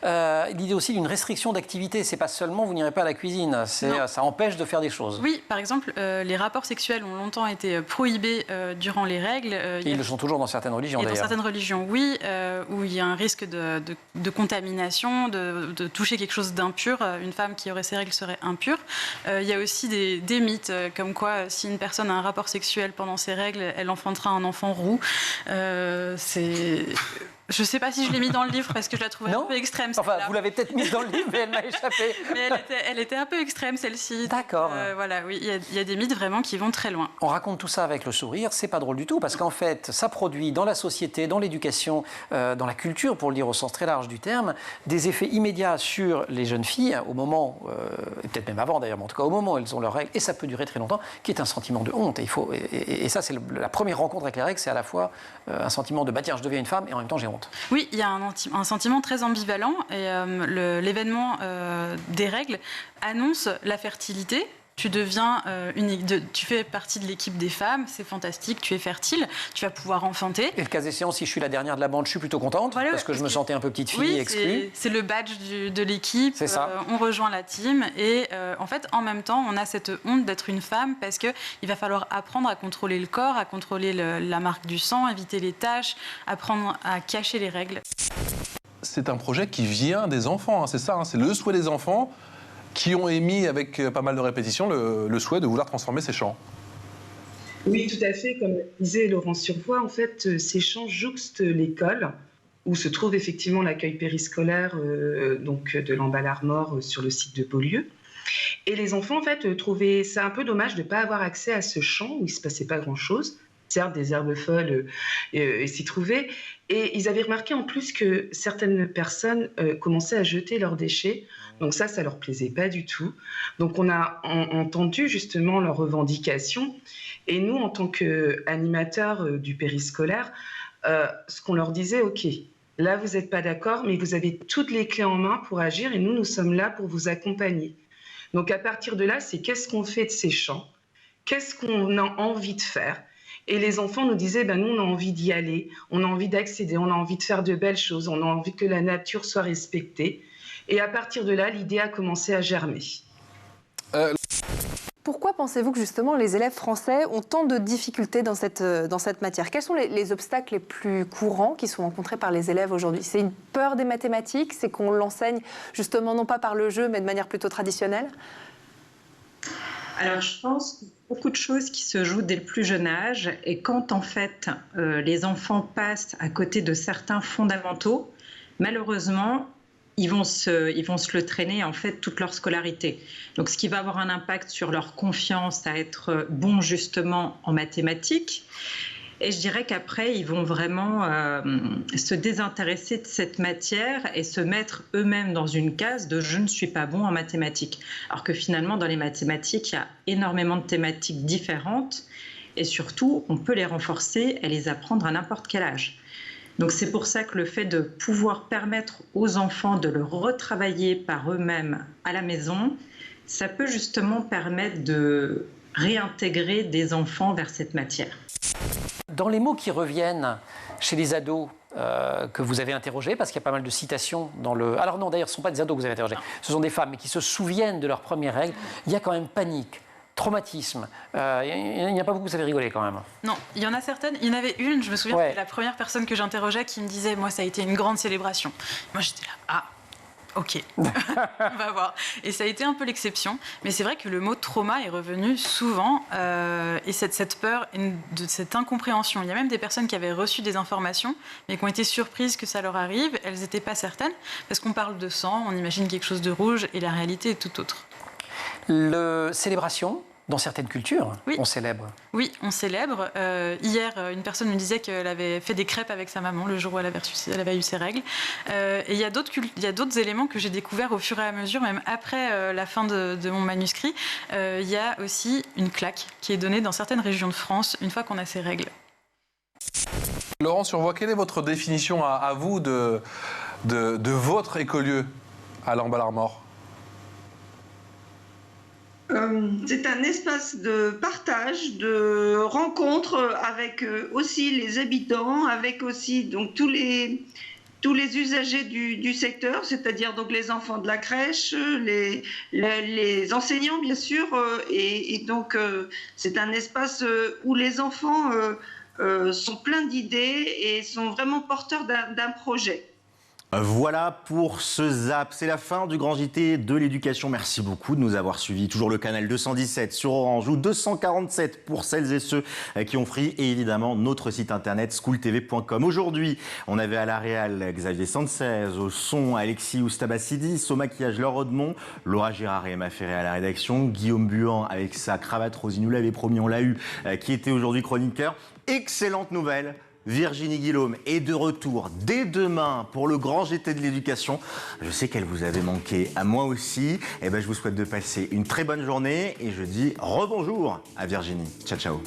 l'idée aussi d'une restriction d'activité. C'est pas seulement vous n'irez pas à la cuisine, ça empêche de faire des choses. Oui, par exemple, les rapports sexuels ont longtemps été prohibés durant les règles. Et ils le sont toujours dans certaines religions, d'ailleurs. Dans certaines religions, oui, où il y a un risque de contamination, de toucher quelque chose d'impur. Une femme qui aurait ses règles serait impure. Il y a aussi des mythes, comme quoi si une personne a un rapport sexuel pendant ses règles, elle enfantera un enfant roux. Je ne sais pas si je l'ai mis dans le livre parce que je la trouvais un peu extrême. Enfin, vous l'avez peut-être mise dans le livre, mais elle m'a échappé. Mais elle était un peu extrême, celle-ci. D'accord. Voilà, oui, il y a des mythes vraiment qui vont très loin. On raconte tout ça avec le sourire, c'est pas drôle du tout, parce qu'en fait, ça produit dans la société, dans l'éducation, dans la culture, pour le dire au sens très large du terme, des effets immédiats sur les jeunes filles, au moment, et peut-être même avant d'ailleurs, mais en tout cas au moment où elles ont leurs règles, et ça peut durer très longtemps, qui est un sentiment de honte. Et ça, c'est la première rencontre avec les règles, c'est à la fois un sentiment de, bah tiens, je deviens une femme, et en même temps, j'ai honte. Oui, il y a un sentiment très ambivalent et l'événement des règles annonce la fertilité. Tu deviens tu fais partie de l'équipe des femmes, c'est fantastique, tu es fertile, tu vas pouvoir enfanter. Et le cas échéant, si je suis la dernière de la bande, je suis plutôt contente, voilà, parce que je me sentais un peu petite fille exclue. C'est le badge de l'équipe, c'est ça. On rejoint la team et en fait, en même temps, on a cette honte d'être une femme parce qu'il va falloir apprendre à contrôler le corps, à contrôler la marque du sang, éviter les taches, apprendre à cacher les règles. C'est un projet qui vient des enfants, hein, c'est ça, hein, c'est le souhait des enfants qui ont émis avec pas mal de répétitions le souhait de vouloir transformer ces champs. Oui, tout à fait. Comme disait Laurence Survoix, en fait, ces champs jouxtent l'école, où se trouve effectivement l'accueil périscolaire donc de l'Ambalarmor sur le site de Beaulieu. Et les enfants, en fait, trouvaient ça un peu dommage de ne pas avoir accès à ce champ où il ne se passait pas grand-chose. Certes, des herbes folles s'y trouvaient. Et ils avaient remarqué en plus que certaines personnes commençaient à jeter leurs déchets. Donc ça leur plaisait pas du tout. Donc on a entendu justement leurs revendications. Et nous, en tant qu'animateurs du périscolaire, ce qu'on leur disait, OK, là vous n'êtes pas d'accord, mais vous avez toutes les clés en main pour agir et nous sommes là pour vous accompagner. Donc à partir de là, c'est qu'est-ce qu'on fait de ces champs? Qu'est-ce qu'on a envie de faire? Et les enfants nous disaient, nous, on a envie d'y aller, on a envie d'accéder, on a envie de faire de belles choses, on a envie que la nature soit respectée. Et à partir de là, l'idée a commencé à germer. Pourquoi pensez-vous que justement les élèves français ont tant de difficultés dans cette matière? Quels sont les obstacles les plus courants qui sont rencontrés par les élèves aujourd'hui? C'est une peur des mathématiques? C'est qu'on l'enseigne justement non pas par le jeu, mais de manière plutôt traditionnelle? Alors, je pense qu'il y a beaucoup de choses qui se jouent dès le plus jeune âge. Et quand, en fait, les enfants passent à côté de certains fondamentaux, malheureusement, ils vont se le traîner, en fait, toute leur scolarité. Donc, ce qui va avoir un impact sur leur confiance à être bons, justement, en mathématiques. Et je dirais qu'après, ils vont vraiment se désintéresser de cette matière et se mettre eux-mêmes dans une case de « je ne suis pas bon en mathématiques ». Alors que finalement, dans les mathématiques, il y a énormément de thématiques différentes et surtout, on peut les renforcer et les apprendre à n'importe quel âge. Donc c'est pour ça que le fait de pouvoir permettre aux enfants de le retravailler par eux-mêmes à la maison, ça peut justement permettre de réintégrer des enfants vers cette matière. Dans les mots qui reviennent chez les ados que vous avez interrogés, parce qu'il y a pas mal de citations dans le... Alors non, d'ailleurs, ce ne sont pas des ados que vous avez interrogés, ce sont des femmes mais qui se souviennent de leurs premières règles. Il y a quand même panique, traumatisme. Il n'y a pas beaucoup, ça fait rigoler quand même. Non, il y en a certaines. Il y en avait une, je me souviens, c'était la première personne que j'interrogeais qui me disait « Moi, ça a été une grande célébration ». Moi, j'étais là « Ah ». Ok, on va voir. Et ça a été un peu l'exception. Mais c'est vrai que le mot trauma est revenu souvent. Et cette peur, de cette incompréhension. Il y a même des personnes qui avaient reçu des informations, mais qui ont été surprises que ça leur arrive. Elles n'étaient pas certaines. Parce qu'on parle de sang, on imagine quelque chose de rouge, et la réalité est tout autre. Célébration, dans certaines cultures, on célèbre. Oui, on célèbre. Hier, une personne me disait qu'elle avait fait des crêpes avec sa maman le jour où elle avait eu ses règles. Et il y a d'autres éléments que j'ai découverts au fur et à mesure, même après la fin de mon manuscrit. Il y a aussi une claque qui est donnée dans certaines régions de France une fois qu'on a ses règles. Laurence Survoix, quelle est votre définition à vous de votre écolieu à l'Ambalarmor? C'est un espace de partage, de rencontre avec aussi les habitants, avec aussi donc tous les tous les usagers du secteur, c'est-à-dire donc les enfants de la crèche, les enseignants bien sûr, et donc c'est un espace où les enfants sont pleins d'idées et sont vraiment porteurs d'un projet. Voilà pour ce Zap. C'est la fin du grand JT de l'éducation. Merci beaucoup de nous avoir suivis. Toujours le canal 217 sur Orange ou 247 pour celles et ceux qui ont Free. Et évidemment, notre site internet schooltv.com. Aujourd'hui, on avait à la réal Xavier Sanchez, au son Alexis Oustabassidis, au maquillage Laure Odemont, Laura Girard et Emma Ferré à la rédaction, Guillaume Buan avec sa cravate Rosie, nous l'avait promis, on l'a eu, qui était aujourd'hui chroniqueur. Excellente nouvelle. Virginie Guillaume est de retour dès demain pour le grand JT de l'éducation. Je sais qu'elle vous avait manqué, à moi aussi. Et je vous souhaite de passer une très bonne journée et je dis rebonjour à Virginie. Ciao, ciao.